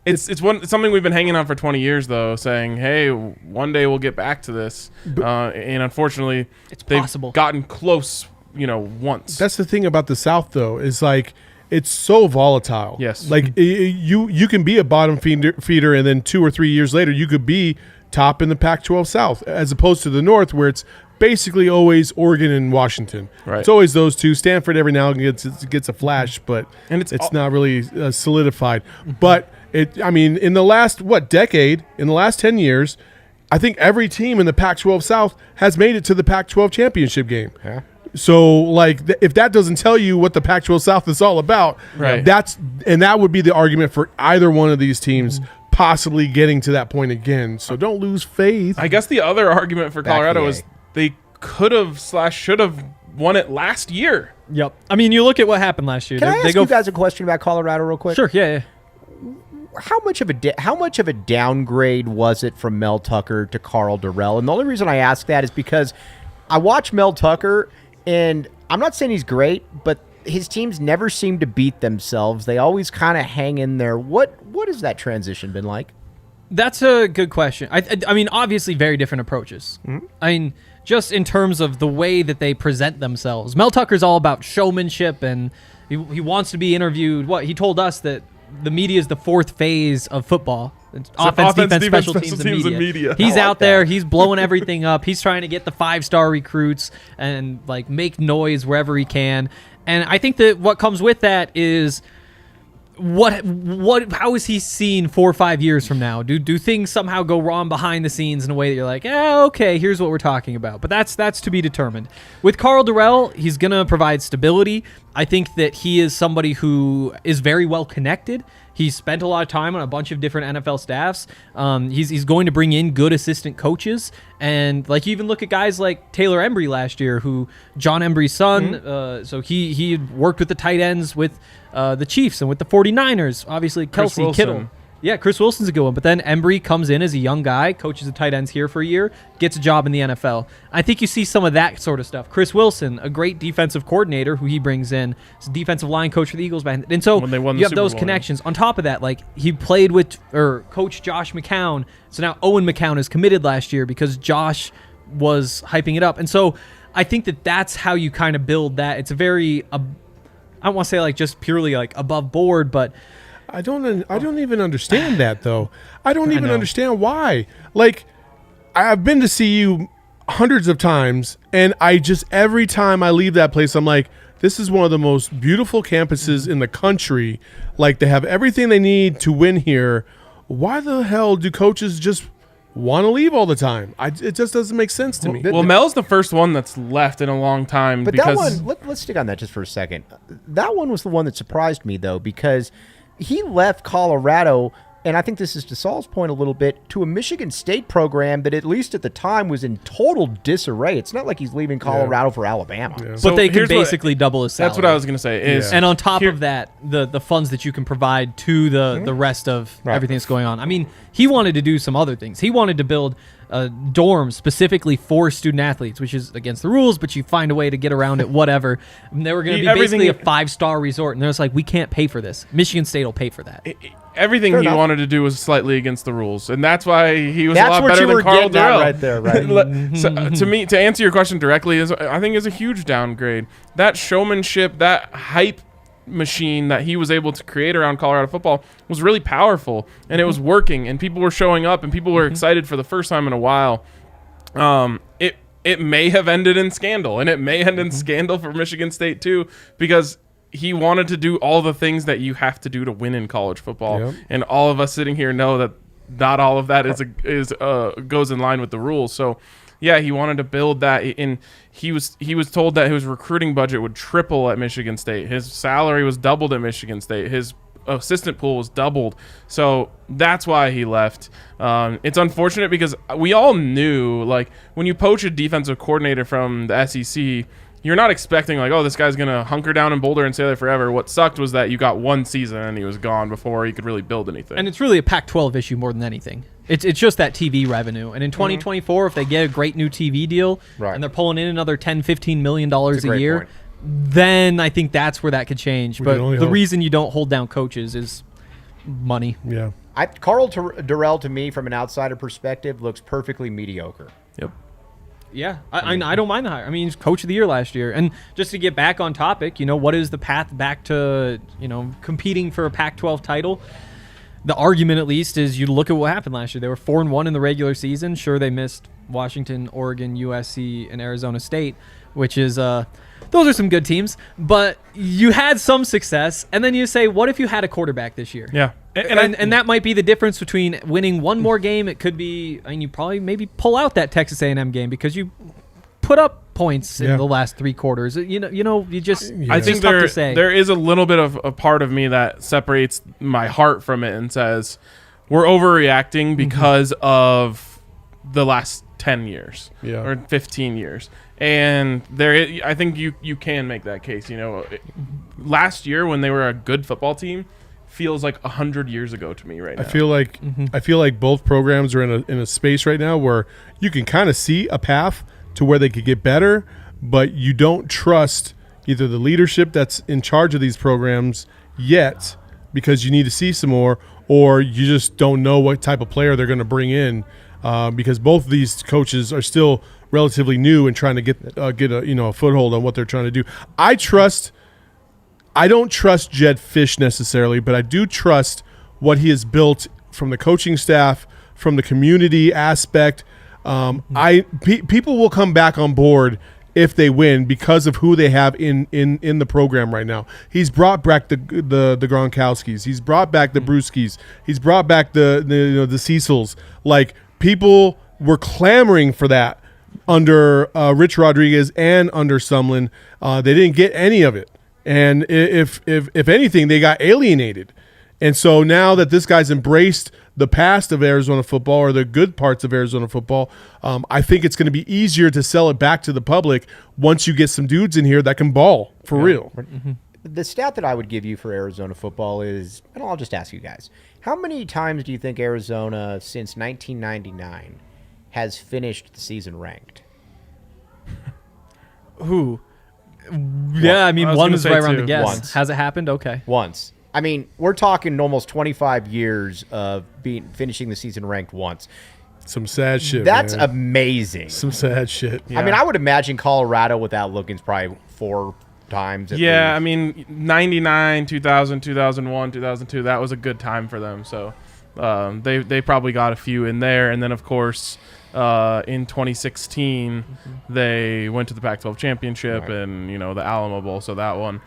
It's something we've been hanging on for 20 years, though, saying, hey, one day we'll get back to this. And unfortunately, they've possible. gotten close, once. That's the thing about the South, though, is like it's so volatile. Yes. Like you can be a bottom feeder, and then 2 or 3 years later, you could be top in the Pac-12 South, as opposed to the North, where it's basically always Oregon and Washington. Right. It's always those two. Stanford every now and again gets a flash, but And it's it's not really solidified. But in the last decade, in the last 10 years, I think every team in the Pac-12 South has made it to the Pac-12 championship game. Yeah. So, like, if that doesn't tell you what the Pac-12 South is all about, Right. that would be the argument for either one of these teams possibly getting to that point again. So don't lose faith. I guess the other argument for Back Colorado the is A. they could have / should have won it last year. Yep. I mean, you look at what happened last year. Can I They ask go you guys a question about Colorado real quick? Sure. Yeah. How much of a downgrade was it from Mel Tucker to Carl Durrell? And the only reason I ask that is because I watch Mel Tucker, and I'm not saying he's great, but his teams never seem to beat themselves. They always kind of hang in there. What has that transition been like? That's a good question. I mean, obviously, very different approaches. I mean, just in terms of the way that they present themselves. Mel Tucker's all about showmanship, and he wants to be interviewed. He told us that the media is the 4th phase of football. offense, defense, special teams, and media. He's out there. He's blowing everything up. He's trying to get the 5-star recruits and like make noise wherever he can. And I think that what comes with that is how is he seen 4 or 5 years from now? Do things somehow go wrong behind the scenes in a way that you're like, okay, here's what we're talking about. But that's to be determined. With Karl Dorrell, he's going to provide stability. I think that he is somebody who is very well connected. He's spent a lot of time on a bunch of different NFL staffs. He's going to bring in good assistant coaches. And like you even look at guys like Taylor Embry last year, who John Embry's son. So he had worked with the tight ends with the Chiefs and with the 49ers. Obviously, Kelsey, Kittle. Yeah, Chris Wilson's a good one. But then Embry comes in as a young guy, coaches the tight ends here for a year, gets a job in the NFL. I think you see some of that sort of stuff. Chris Wilson, a great defensive coordinator who he brings in. He's a defensive line coach for the Eagles. And so you have those connections. On top of that, like he played with Coach Josh McCown. So now Owen McCown is committed last year because Josh was hyping it up. And so I think that that's how you kind of build that. It's a very, I don't want to say like just purely like above board, but I don't even understand that though. I don't even understand why. Like, I've been to see you hundreds of times, and every time I leave that place, I'm like, this is one of the most beautiful campuses in the country. Like, they have everything they need to win here. Why the hell do coaches just want to leave all the time? It just doesn't make sense to me. Well, Mel's the first one that's left in a long time. But because that one, let's stick on that just for a second. That one was the one that surprised me, though, because he left Colorado, and I think this is to Saul's point a little bit, to a Michigan State program that at least at the time was in total disarray. It's not like he's leaving Colorado for Alabama. Yeah. But they can basically double his salary. That's what I was going to say. And on top of that, the funds that you can provide to the rest of everything that's going on. I mean, he wanted to do some other things. He wanted to build dorms specifically for student athletes, which is against the rules, but you find a way to get around it, whatever. And they were going to be basically a 5-star resort, and they're just like, we can't pay for this. Michigan State will pay for that. Everything he wanted to do was slightly against the rules, and that's why he was a lot better than Karl Dorrell. Right there, right? So, to answer your question directly, I think is a huge downgrade. That showmanship, that hype machine that he was able to create around Colorado football was really powerful, and it was working, and people were showing up, and people were excited for the first time in a while. It may have ended in scandal, and it may end in scandal for Michigan State too, because he wanted to do all the things that you have to do to win in college football, and all of us sitting here know that not all of that goes in line with the rules. So yeah, he wanted to build that, and he was told that his recruiting budget would triple at Michigan State. His salary was doubled at Michigan State. His assistant pool was doubled. So that's why he left. It's unfortunate because we all knew, like, when you poach a defensive coordinator from the SEC, you're not expecting like, oh, this guy's going to hunker down in Boulder and stay there forever. What sucked was that you got one season and he was gone before he could really build anything. And it's really a Pac-12 issue more than anything. It's just that TV revenue. And in 2024, if they get a great new TV deal and they're pulling in another $10, $15 million a year, then I think that's where that could change. But the reason you don't hold down coaches is money. Yeah. Karl Dorrell, to me, from an outsider perspective, looks perfectly mediocre. Yep. Yeah, I don't mind the hire. I mean, he's coach of the year last year. And just to get back on topic, what is the path back to, competing for a Pac-12 title? The argument, at least, is you look at what happened last year. They were 4-1 in the regular season. Sure, they missed Washington, Oregon, USC, and Arizona State, which is those are some good teams. But you had some success, and then you say, what if you had a quarterback this year? Yeah. And that might be the difference between winning one more game. It could be, you probably maybe pull out that Texas A&M game because you put up points in the last 3 quarters. I think there is a little bit of a part of me that separates my heart from it and says we're overreacting because of the last 10 years or 15 years. And I think you can make that case. Last year when they were a good football team feels like 100 years ago to me right now. I feel like both programs are in a space right now where you can kind of see a path to where they could get better, but you don't trust either the leadership that's in charge of these programs yet because you need to see some more, or you just don't know what type of player they're going to bring in because both of these coaches are still relatively new and trying to get a foothold on what they're trying to do. I don't trust Jed Fish necessarily, but I do trust what he has built from the coaching staff, from the community aspect. People will come back on board if they win because of who they have in the program right now. He's brought back the Gronkowskis. He's brought back the Brewskis. He's brought back the Cecils. Like, people were clamoring for that under Rich Rodriguez and under Sumlin. They didn't get any of it, and if anything, they got alienated. And so now that this guy's embraced the past of Arizona football, or the good parts of Arizona football, I think it's going to be easier to sell it back to the public once you get some dudes in here that can ball for real. Mm-hmm. The stat that I would give you for Arizona football is, and I'll just ask you guys, how many times do you think Arizona since 1999 has finished the season ranked? Who? Yeah, I mean, one was right around the guess. Once. Has it happened? Okay. Once. I mean, we're talking almost 25 years of finishing the season ranked once. Some sad shit. That's man. Amazing. Some sad shit. Yeah. I mean, I would imagine Colorado without Looking's probably 4 times. At least. I mean, 99, 2000, 2001, 2002, that was a good time for them. So they probably got a few in there. And then, of course, in 2016, they went to the Pac-12 championship and, the Alamo Bowl. So that one.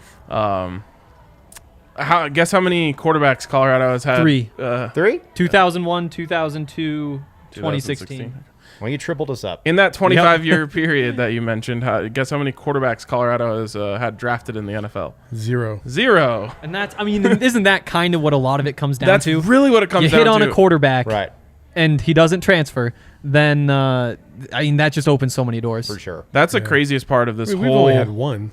Guess how many quarterbacks Colorado has had? 3. 3? 2001, 2002, 2016. Well, you tripled us up. In that 25-year period that you mentioned, guess how many quarterbacks Colorado has had drafted in the NFL? 0. And that's, I mean, isn't that kind of what a lot of it comes down That's to? That's really what it comes down to. You hit on a quarterback, right, and he doesn't transfer, then, I mean, that just opens so many doors. For sure. That's the craziest part of this We've whole... only had one.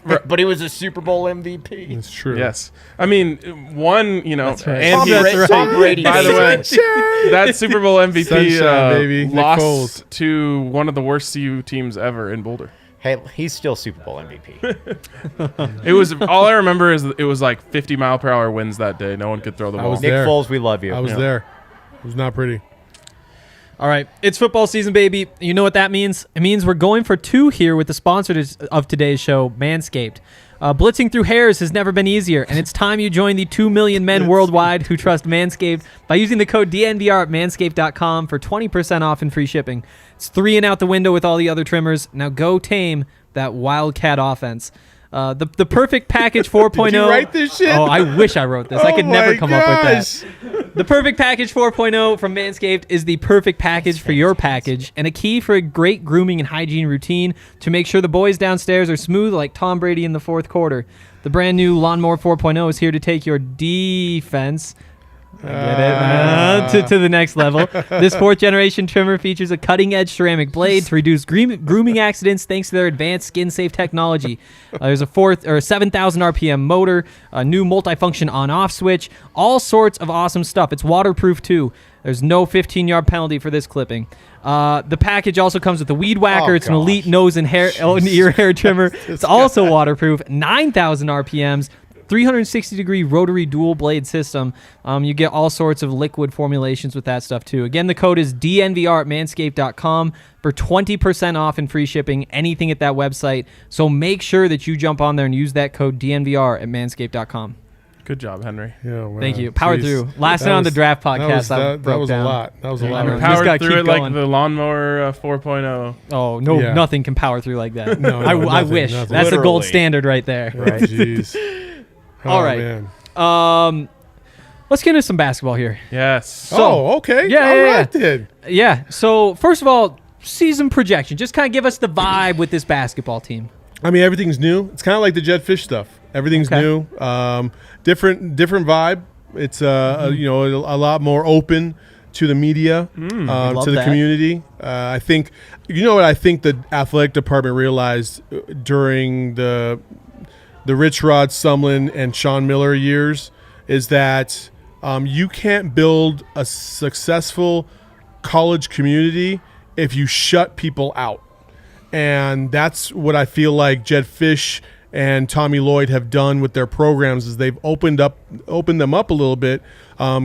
But he was a Super Bowl MVP. That's true. Yes. I mean, one, That's right. and Tom Brady. by the way, that Super Bowl MVP Sunshine, baby. lost to one of the worst CU teams ever in Boulder. Hey, he's still Super Bowl MVP. It was all I remember is it was like 50-mile-per-hour winds that day. No one could throw the ball. was Nick there. Foles, we love you. I was there. It was not pretty. All right, it's football season, baby. You know what that means? It means we're going for 2 here with the sponsor of today's show, Manscaped. Blitzing through hairs has never been easier, and it's time you join the 2 million men worldwide who trust Manscaped by using the code DNVR at manscaped.com for 20% off and free shipping. It's 3 and out the window with all the other trimmers. Now go tame that Wildcat offense. The perfect package 4.0. Did you write this shit? Oh, I wish I wrote this. I could never come up with that. The perfect package 4.0 from Manscaped is the perfect package for your package and a key for a great grooming and hygiene routine to make sure the boys downstairs are smooth like Tom Brady in the fourth quarter. The brand new Lawnmower 4.0 is here to take your defense to the next level. This 4th-generation trimmer features a cutting-edge ceramic blade to reduce grooming accidents thanks to their advanced skin-safe technology. There's a 7,000 RPM motor, a new multifunction on-off switch, all sorts of awesome stuff. It's waterproof too. There's no 15-yard penalty for this clipping. The package also comes with a weed whacker. It's an elite nose and ear hair trimmer. It's also waterproof. 9,000 RPMs. 360-degree rotary dual blade system. You get all sorts of liquid formulations with that stuff too. Again, the code is DNVR at manscaped.com for 20% off and free shipping, anything at that website. So make sure that you jump on there and use that code DNVR at manscaped.com. Good job, Henry. Yeah, wow. Thank you. Powered Jeez. through. Last night on the draft podcast, that was down. a lot. That was a lot. Just Powered gotta through keep it like going. the Lawnmower 4.0. Oh, no, Yeah. nothing can power through like that. No, I nothing, wish. nothing. That's the gold Literally. standard right there. Right. Jeez. All right. Man. Let's get into some basketball here. Yes. Okay. Yeah, All yeah, right, then. Yeah. So, first of all, season projection. Just kind of give us the vibe with this basketball team. I mean, everything's new. It's kind of like the Jet Fish stuff. Everything's Okay. new. Different vibe. It's a lot more open to the media, love to the that. community. I think what I think the athletic department realized during the Rich Rod, Sumlin, and Sean Miller years is that you can't build a successful college community if you shut people out. And that's what I feel like Jed Fish and Tommy Lloyd have done with their programs is they've opened them up a little bit,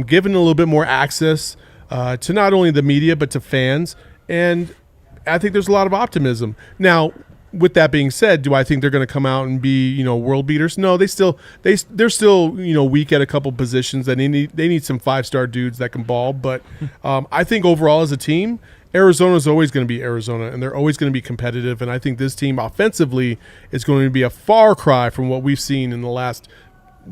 given a little bit more access to not only the media but to fans. And I think there's a lot of optimism. Now, with that being said, do I think they're going to come out and be, world beaters? No, they're still weak at a couple positions, and they need some 5-star dudes that can ball. But I think overall as a team, Arizona is always going to be Arizona, and they're always going to be competitive. And I think this team offensively is going to be a far cry from what we've seen in the last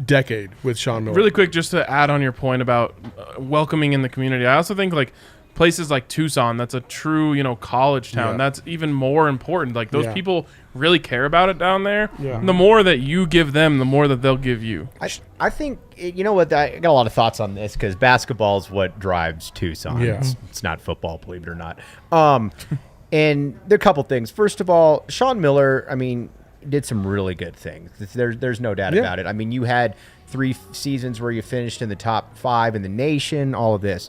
decade with Sean Miller. Really quick, just to add on your point about welcoming in the community, I also think places like Tucson, that's a true, college town. Yeah. That's even more important. Like those people really care about it down there. Yeah. The more that you give them, the more that they'll give you. I think, I got a lot of thoughts on this because basketball is what drives Tucson. Yeah. It's not football, believe it or not. And there are a couple things. First of all, Sean Miller, did some really good things. There's no doubt about it. You had 3 seasons where you finished in the top 5 in the nation, all of this.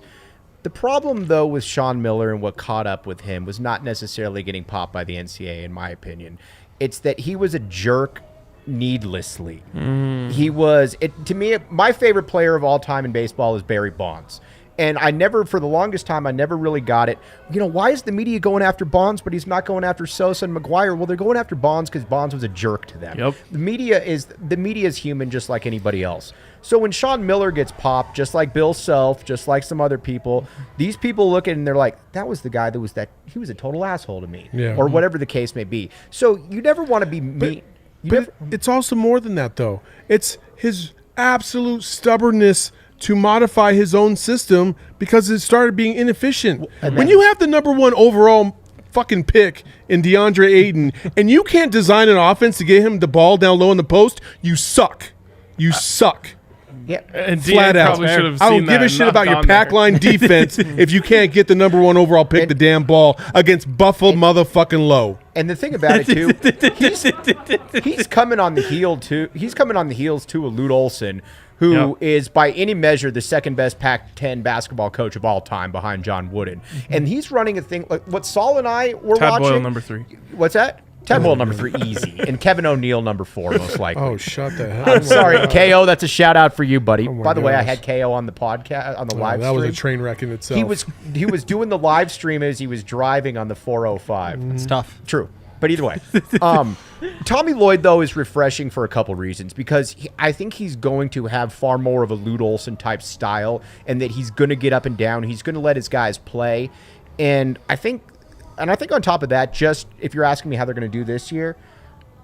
The problem, though, with Sean Miller and what caught up with him was not necessarily getting popped by the NCAA, in my opinion. It's that he was a jerk needlessly. He was, to me, my favorite player of all time in baseball is Barry Bonds. And for the longest time, I never really got it. Why is the media going after Bonds, but he's not going after Sosa and McGuire? Well, they're going after Bonds because Bonds was a jerk to them. Yep. The media is human just like anybody else. So when Sean Miller gets popped, just like Bill Self, just like some other people, these people look at it and they're like, that was the guy he was a total asshole to me. Yeah. Or whatever the case may be. So you never want to be mean. But it's also more than that, though. It's his absolute stubbornness to modify his own system because it started being inefficient. When you have the number 1 overall fucking pick in DeAndre Ayton and you can't design an offense to get him the ball down low in the post, you suck. You suck. Yeah. And Flat DA out. probably should have I seen don't give that a and shit not about your gone pack there. line defense if you can't get the number 1 overall pick the damn ball against Buffalo motherfucking Low. And the thing about it too, he's coming on the heel too. He's coming on the heels too of Lute Olson, who is by any measure the second best Pac-10 basketball coach of all time behind John Wooden. And he's running a thing like what Saul and I were Tad watching. Boyle number 3. What's that? Tad Boyle number 3, easy, and Kevin O'Neal number 4, most likely. Oh, shut the hell I'm sorry, KO. That's a shout out for you, buddy. my By the way, I gosh. had KO on the podcast on the live That stream. was a train wreck in itself. He was doing the live stream as he was driving on the 405. It's tough. True. But either way, Tommy Lloyd, though, is refreshing for a couple reasons because I think he's going to have far more of a Lute Olson type style and that he's going to get up and down. He's going to let his guys play. And I think on top of that, just if you're asking me how they're going to do this year,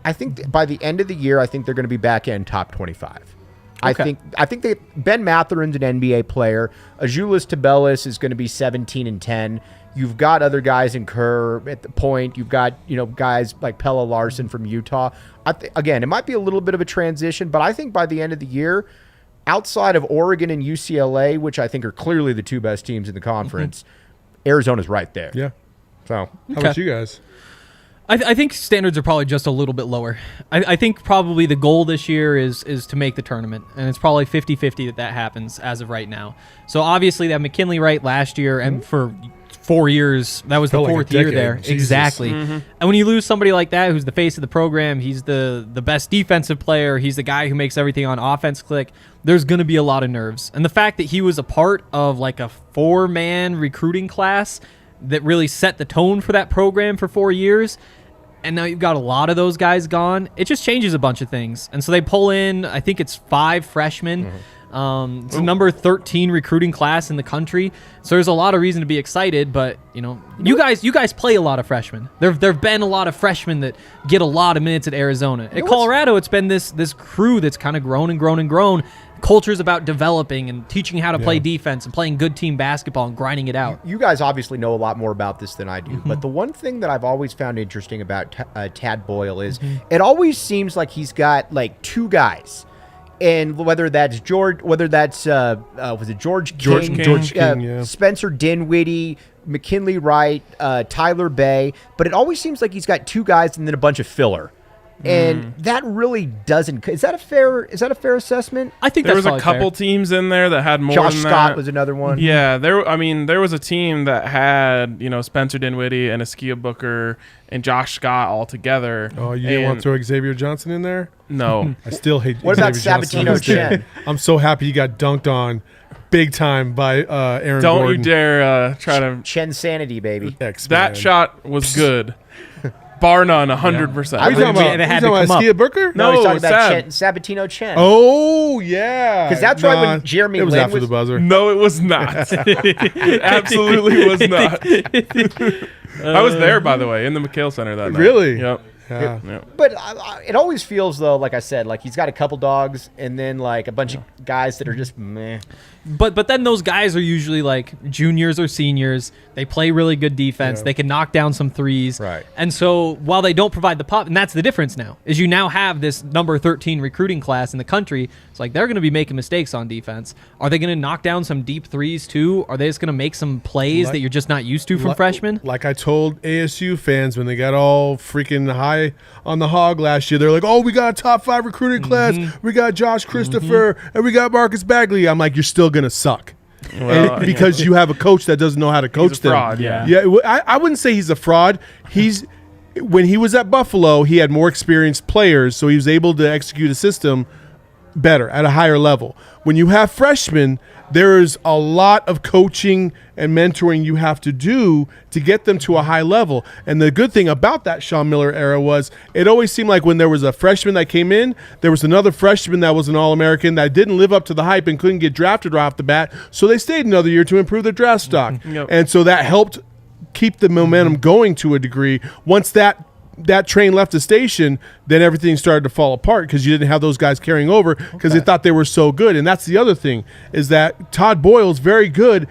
I think by the end of the year, I think they're going to be back in top 25. Okay. I think that Ben Matherin's an NBA player. Azuolas Tubelis is going to be 17-10. You've got other guys in Kerr at the point. You've got guys like Pella Larson from Utah. Again, it might be a little bit of a transition, but I think by the end of the year, outside of Oregon and UCLA, which I think are clearly the 2 best teams in the conference, Arizona's right there. Yeah. So How about you guys? I think standards are probably just a little bit lower. I think probably the goal this year is to make the tournament, and it's probably 50-50 that happens as of right now. So obviously that McKinley right last year, and for 4 years, that was the Felt like a 4th year decade. there. Jesus. Exactly. And when you lose somebody like that who's the face of the program, he's the best defensive player, he's the guy who makes everything on offense click, there's going to be a lot of nerves. And the fact that he was a part of like a 4-man recruiting class that really set the tone for that program for 4 years, and now you've got a lot of those guys gone, it just changes a bunch of things. And so they pull in, I think it's 5 freshmen. It's number 13 recruiting class in the country. So there's a lot of reason to be excited, but you guys play a lot of freshmen. There've been a lot of freshmen that get a lot of minutes at Arizona. At Colorado, it's been this crew that's kind of grown and grown and grown. Culture's about developing and teaching how to play defense and playing good team basketball and grinding it out. You guys obviously know a lot more about this than I do, but the one thing that I've always found interesting about Tad Boyle is it always seems like he's got like 2 guys. And whether that's George King, Spencer Dinwiddie, McKinley Wright, Tyler Bay, but it always seems like he's got 2 guys and then a bunch of filler. And that really doesn't. Is that a fair assessment? I think there that's was a couple fair. teams in there that had more Josh than Scott that. was another one. Yeah, there was a team that had, Spencer Dinwiddie and Askia Booker and Josh Scott all together. Oh, you didn't want to throw Xavier Johnson in there? No. I still hate What about Xavier Johnson. Sabatino Chen? I'm so happy he got dunked on big time by Aaron Don't Gordon. you dare try to. Chen sanity, baby. X-Man. That shot was good. bar none, 100%. What are you talking about? They had You talking to about come Skia Booker? No, he's No, talking about Sab. Sabatino Chen. Oh, yeah. Because that's right when Jeremy It was Lin after the buzzer. No, it was not. It absolutely was not. I was there, by the way, in the McHale Center that night. Really? Yep. Yeah. Yep. But it always feels, though, like I said, like he's got a couple dogs and then like a bunch of guys that are just meh. But then those guys are usually like juniors or seniors. They play really good defense. Yeah. They can knock down some threes. Right. And so while they don't provide the pop, and that's the difference now, is you now have this number 13 recruiting class in the country. It's like they're going to be making mistakes on defense. Are they going to knock down some deep threes too? Are they just going to make some plays that you're just not used to from freshmen? Like I told ASU fans when they got all freaking high on the hog last year, they're like, "Oh, we got a top 5 recruiting class. We got Josh Christopher and we got Marcus Bagley." I'm like, "You're still gonna suck." Well, Because you have a coach that doesn't know how to coach He's a fraud, them. yeah. I wouldn't say he's a fraud. When he was at Buffalo, he had more experienced players, so he was able to execute a system better at a higher level. When you have freshmen, there's a lot of coaching and mentoring you have to do to get them to a high level. And the good thing about that Sean Miller era was it always seemed like when there was a freshman that came in, there was another freshman that was an All-American that didn't live up to the hype and couldn't get drafted right off the bat. So they stayed another year to improve their draft stock. Yep. And so that helped keep the momentum going to a degree. Once that train left the station, then everything started to fall apart because you didn't have those guys carrying over because they thought they were so good. And that's the other thing is that Todd Boyle's very good.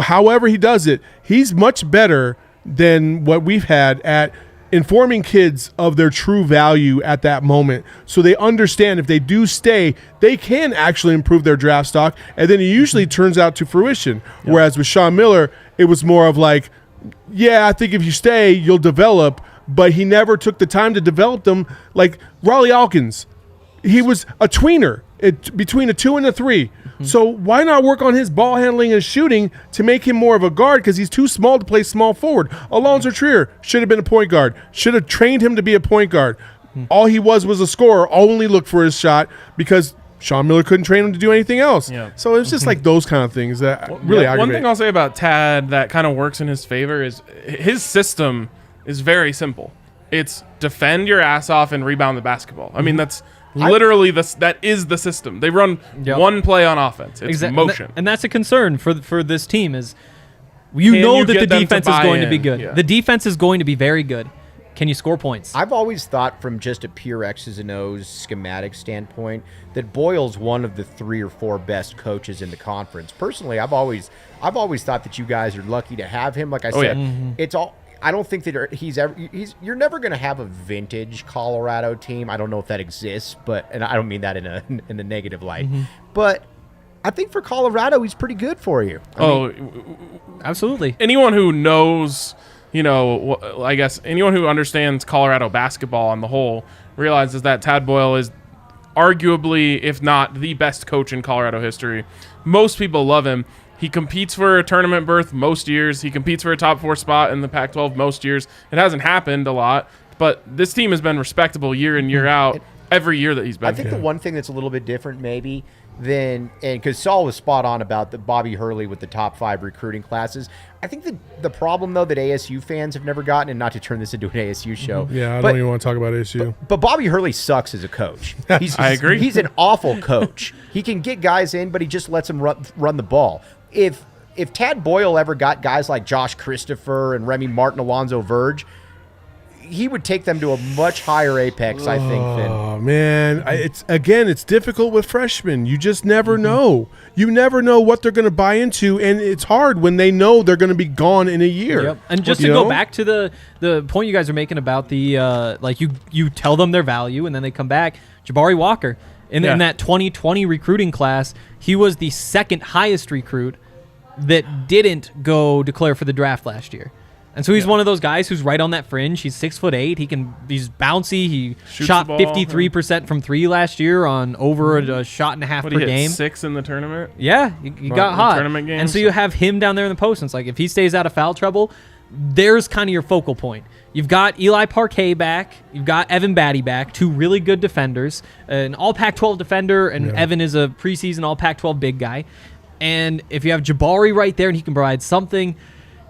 However he does it, he's much better than what we've had at informing kids of their true value at that moment so they understand if they do stay, they can actually improve their draft stock, and then it usually turns out to fruition. Yep. Whereas with Sean Miller, it was more of like, yeah, I think if you stay, you'll develop, but he never took the time to develop them. Like Raleigh Alkins, he was a tweener between a 2 and a 3. Mm-hmm. So why not work on his ball handling and shooting to make him more of a guard because he's too small to play small forward. Alonzo Trier should have been a point guard, should have trained him to be a point guard. Mm-hmm. All he was a scorer, only looked for his shot because Sean Miller couldn't train him to do anything else. Yeah. So it was just like those kind of things that really aggravate. One thing I'll say about Tad that kind of works in his favor is his system is very simple. It's defend your ass off and rebound the basketball. I mean, that's literally that is the system. They run one play on offense. It's motion. And that's a concern for this team is you know that the defense is going to be good. Yeah. The defense is going to be very good. Can you score points? I've always thought from just a pure X's and O's schematic standpoint that Boyle's one of the 3 or 4 best coaches in the conference. Personally, I've always thought that you guys are lucky to have him. Like I said, it's all. I don't think that you're never going to have a vintage Colorado team. I don't know if that exists, and I don't mean that in a negative light. Mm-hmm. But I think for Colorado, he's pretty good for you. I mean, absolutely. Anyone who knows, I guess anyone who understands Colorado basketball on the whole realizes that Tad Boyle is arguably, if not the best coach in Colorado history. Most people love him. He competes for a tournament berth most years. He competes for a top 4 spot in the Pac-12 most years. It hasn't happened a lot, but this team has been respectable year in, year out, every year that he's been. I think the one thing that's a little bit different maybe than, and because Saul was spot on about the Bobby Hurley with the top 5 recruiting classes, I think the problem, though, that ASU fans have never gotten, and not to turn this into an ASU show. Yeah, I don't even want to talk about ASU. But Bobby Hurley sucks as a coach. I agree. He's an awful coach. He can get guys in, but he just lets them run the ball. If Tad Boyle ever got guys like Josh Christopher and Remy Martin, Alonzo Verge, he would take them to a much higher apex, I think. Oh, man. It's difficult with freshmen. You just never know. You never know what they're going to buy into, and it's hard when they know they're going to be gone in a year. Yep. And just to go back to the point you guys are making about the you tell them their value, and then they come back. Jabari Walker. In that 2020 recruiting class, he was the second highest recruit that didn't go declare for the draft last year. And so he's one of those guys who's right on that fringe. He's 6'8". He's bouncy. He shot 53% from 3 last year on over a shot and a half per game. 6 in the tournament. Yeah, he got hot. Tournament games. And so you have him down there in the post. And it's like if he stays out of foul trouble, there's kind of your focal point. You've got Eli Parquet back. You've got Evan Batty back, 2 really good defenders, an all Pac-12 defender, and Evan is a preseason all Pac-12 big guy. And if you have Jabari right there and he can provide something,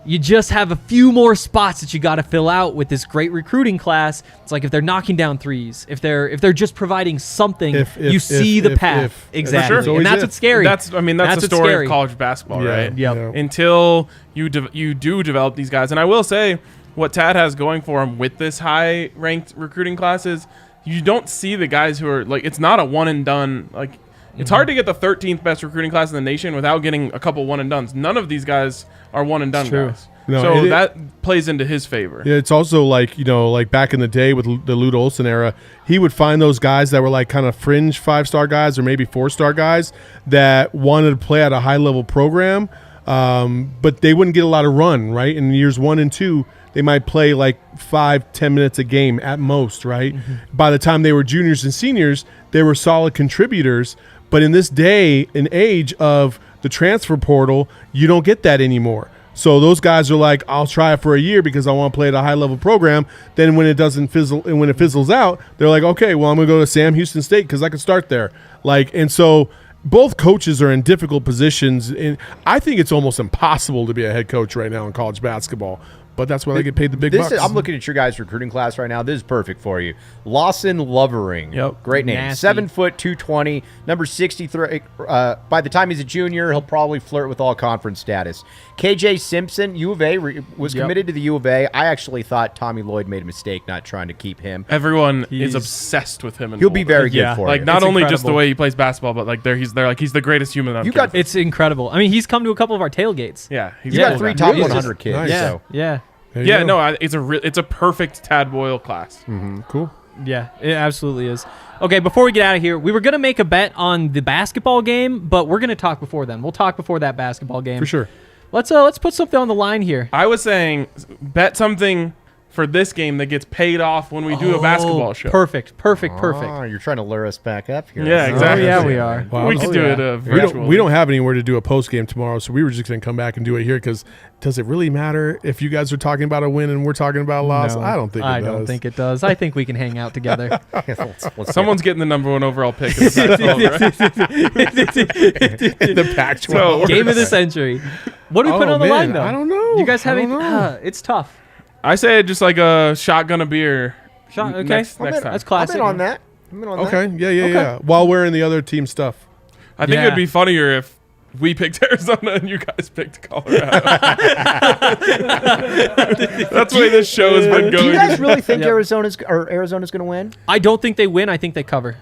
You just have a few more spots that you got to fill out with this great recruiting class. It's like if they're knocking down threes, if they're just providing something, you see the path. Exactly. Sure. And that's what's scary. That's the story of college basketball, right? Yep. Until you do develop these guys. And I will say what Tad has going for him with this high ranked recruiting class is you don't see the guys who are like, it's not a one and done. Like, it's hard to get the 13th best recruiting class in the nation without getting a couple one and dones. None of these guys are one and done guys. No, so that plays into his favor. Yeah, it's also like, like back in the day with the Lute Olson era, he would find those guys that were like kind of fringe 5-star guys or maybe 4-star guys that wanted to play at a high-level program, but they wouldn't get a lot of run, right? In years 1 and 2, they might play like 5-10 minutes a game at most, right? By the time they were juniors and seniors, they were solid contributors. But in this day and age of the transfer portal, you don't get that anymore. So those guys are like, I'll try it for a year because I want to play at a high-level program. Then when it doesn't fizzle, and when it fizzles out, they're like, okay, well, I'm going to go to Sam Houston State because I can start there. And so both coaches are in difficult positions. And I think it's almost impossible to be a head coach right now in college basketball. But that's why they get paid the big bucks. I'm looking at your guys' recruiting class right now. This is perfect for you. Lawson Lovering. Yep. Great name. Nasty. 7 foot, 220, number 63. By the time he's a junior, he'll probably flirt with all conference status. KJ Simpson, U of A, was committed to the U of A. I actually thought Tommy Lloyd made a mistake not trying to keep him. Everyone is obsessed with him. He'll be very good for like you. not It's only incredible. just the way he plays basketball, but like he's the greatest human on campus. It's incredible. I mean, he's come to a couple of our tailgates. Yeah, he's You got 3 top 100 kids. Nice. Yeah. So. Yeah. Yeah, no, it's a perfect Tad Boyle class. Cool. Yeah, it absolutely is. Okay, before we get out of here, we were going to make a bet on the basketball game, but we're going to talk before then. We'll talk before that basketball game. For sure. Let's put something on the line here. I was saying bet something for this game that gets paid off when we do a basketball show. Perfect. Oh, you're trying to lure us back up here. Yeah, exactly. Oh, yeah, we are. Wow. We could do it virtually. We don't have anywhere to do a post game tomorrow, so we were just going to come back and do it here because does it really matter if you guys are talking about a win and we're talking about a loss? No, I don't think it does. I don't think it does. I think we can hang out together. Someone's getting the number 1 overall pick in the Pac-12, right? In the Pac-12. Game of the century. What do we put on the line, though? I don't know. You guys have I don't any? know. It's tough. I say just like a shotgun of beer. Okay. Next time. That's classic. I'm in on that. Okay. Yeah. While wearing the other team stuff. I think Yeah. it'd be funnier if we picked Arizona and you guys picked Colorado. That's the way this show has been going. Do you guys really think Yep. Arizona's going to win? I don't think they win. I think they cover.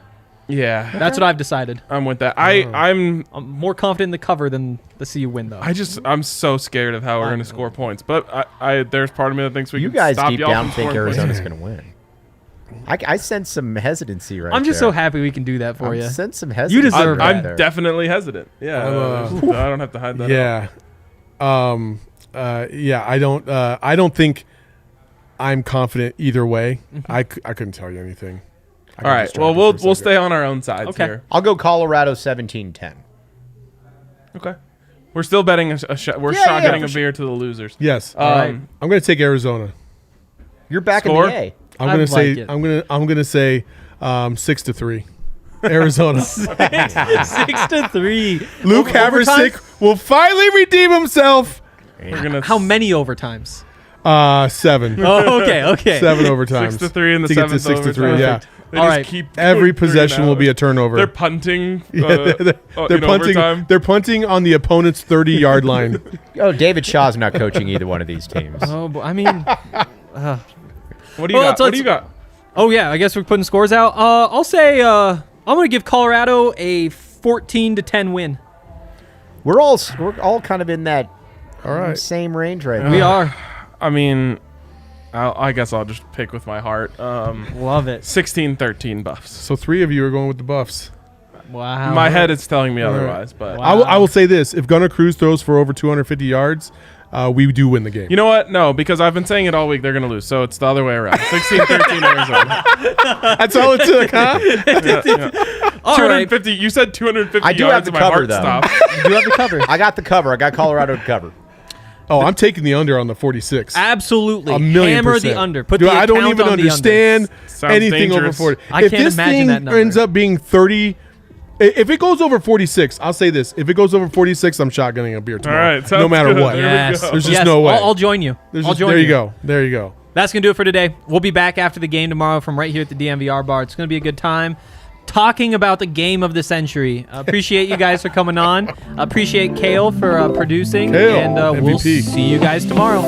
Yeah, That's what I've decided. I'm with that. I'm more confident in the cover than the CU win, though. I'm so scared of how we're going to score points. But there's part of me that thinks we You can guys stop deep y'all down from think scoring points. Arizona's going to win. I sense some hesitancy right I'm just there. so happy we can do that for I you. sense some hesitancy. You deserve right I'm there. definitely hesitant. Yeah, I don't have to hide that. Yeah. Yeah. I don't think I'm confident either way. I couldn't tell you anything. I All got right. distracted Well, for a we'll second. stay on our own sides Okay. here. I'll go Colorado 17-10. Okay. We're still betting a shot. We're Yeah, shotgunning for a beer to the losers. Yes. right. I'm going to take Arizona. You're back Score? in the A. I'm I going to like say it. I'm going to say 6-3. Arizona. 6-3. Luke Haversick will finally redeem himself. We're gonna How many overtimes? 7. Oh, okay. 7 overtimes. 6-3 in the to get to seventh 6-3. overtime. Yeah. They All just right. keep Every going 3 possession and will be out. a turnover. They're punting. they're in punting. overtime. They're punting on the opponent's 30-yard line. Oh, David Shaw's not coaching either one of these teams. Oh, I mean, What do you got? What do you got? oh yeah. I guess we're putting scores out. I'll say I'm gonna give Colorado a 14-10 win. We're all kind of in that All right. same range right now. We are. I mean, I guess I'll just pick with my heart. Love it. 16-13 Buffs. So 3 of you are going with the Buffs. Wow. My head is telling me otherwise, but Wow. I will say this: if Gunnar Cruz throws for over 250 yards, we do win the game. you know what? No, because I've been saying it all week. They're going to lose, so it's the other way around. 16-13 Arizona. That's all it took, huh? Yeah. All right. 250. You said 250 I do yards, have the and my cover, heart though. stopped. You do have the cover. I got the cover. I got Colorado to cover. Oh, I'm taking the under on the 46. Absolutely. 1,000,000%. Hammer the under. Put Dude, the I don't account even on the understand Sounds anything dangerous. over 40. I if can't this imagine thing that number. ends up being 30 If it goes over 46, I'll say this. If it goes over 46, I'm shotgunning a beer tomorrow. All right, no sounds matter good. what. There we Yes. go. There's just Yes, no way. I'll join you. There you go. There you go. That's going to do it for today. We'll be back after the game tomorrow from right here at the DNVR bar. It's going to be a good time talking about the game of the century. Appreciate you guys for coming on. Appreciate Kale for producing. Kale, and we'll MVP. see you guys tomorrow.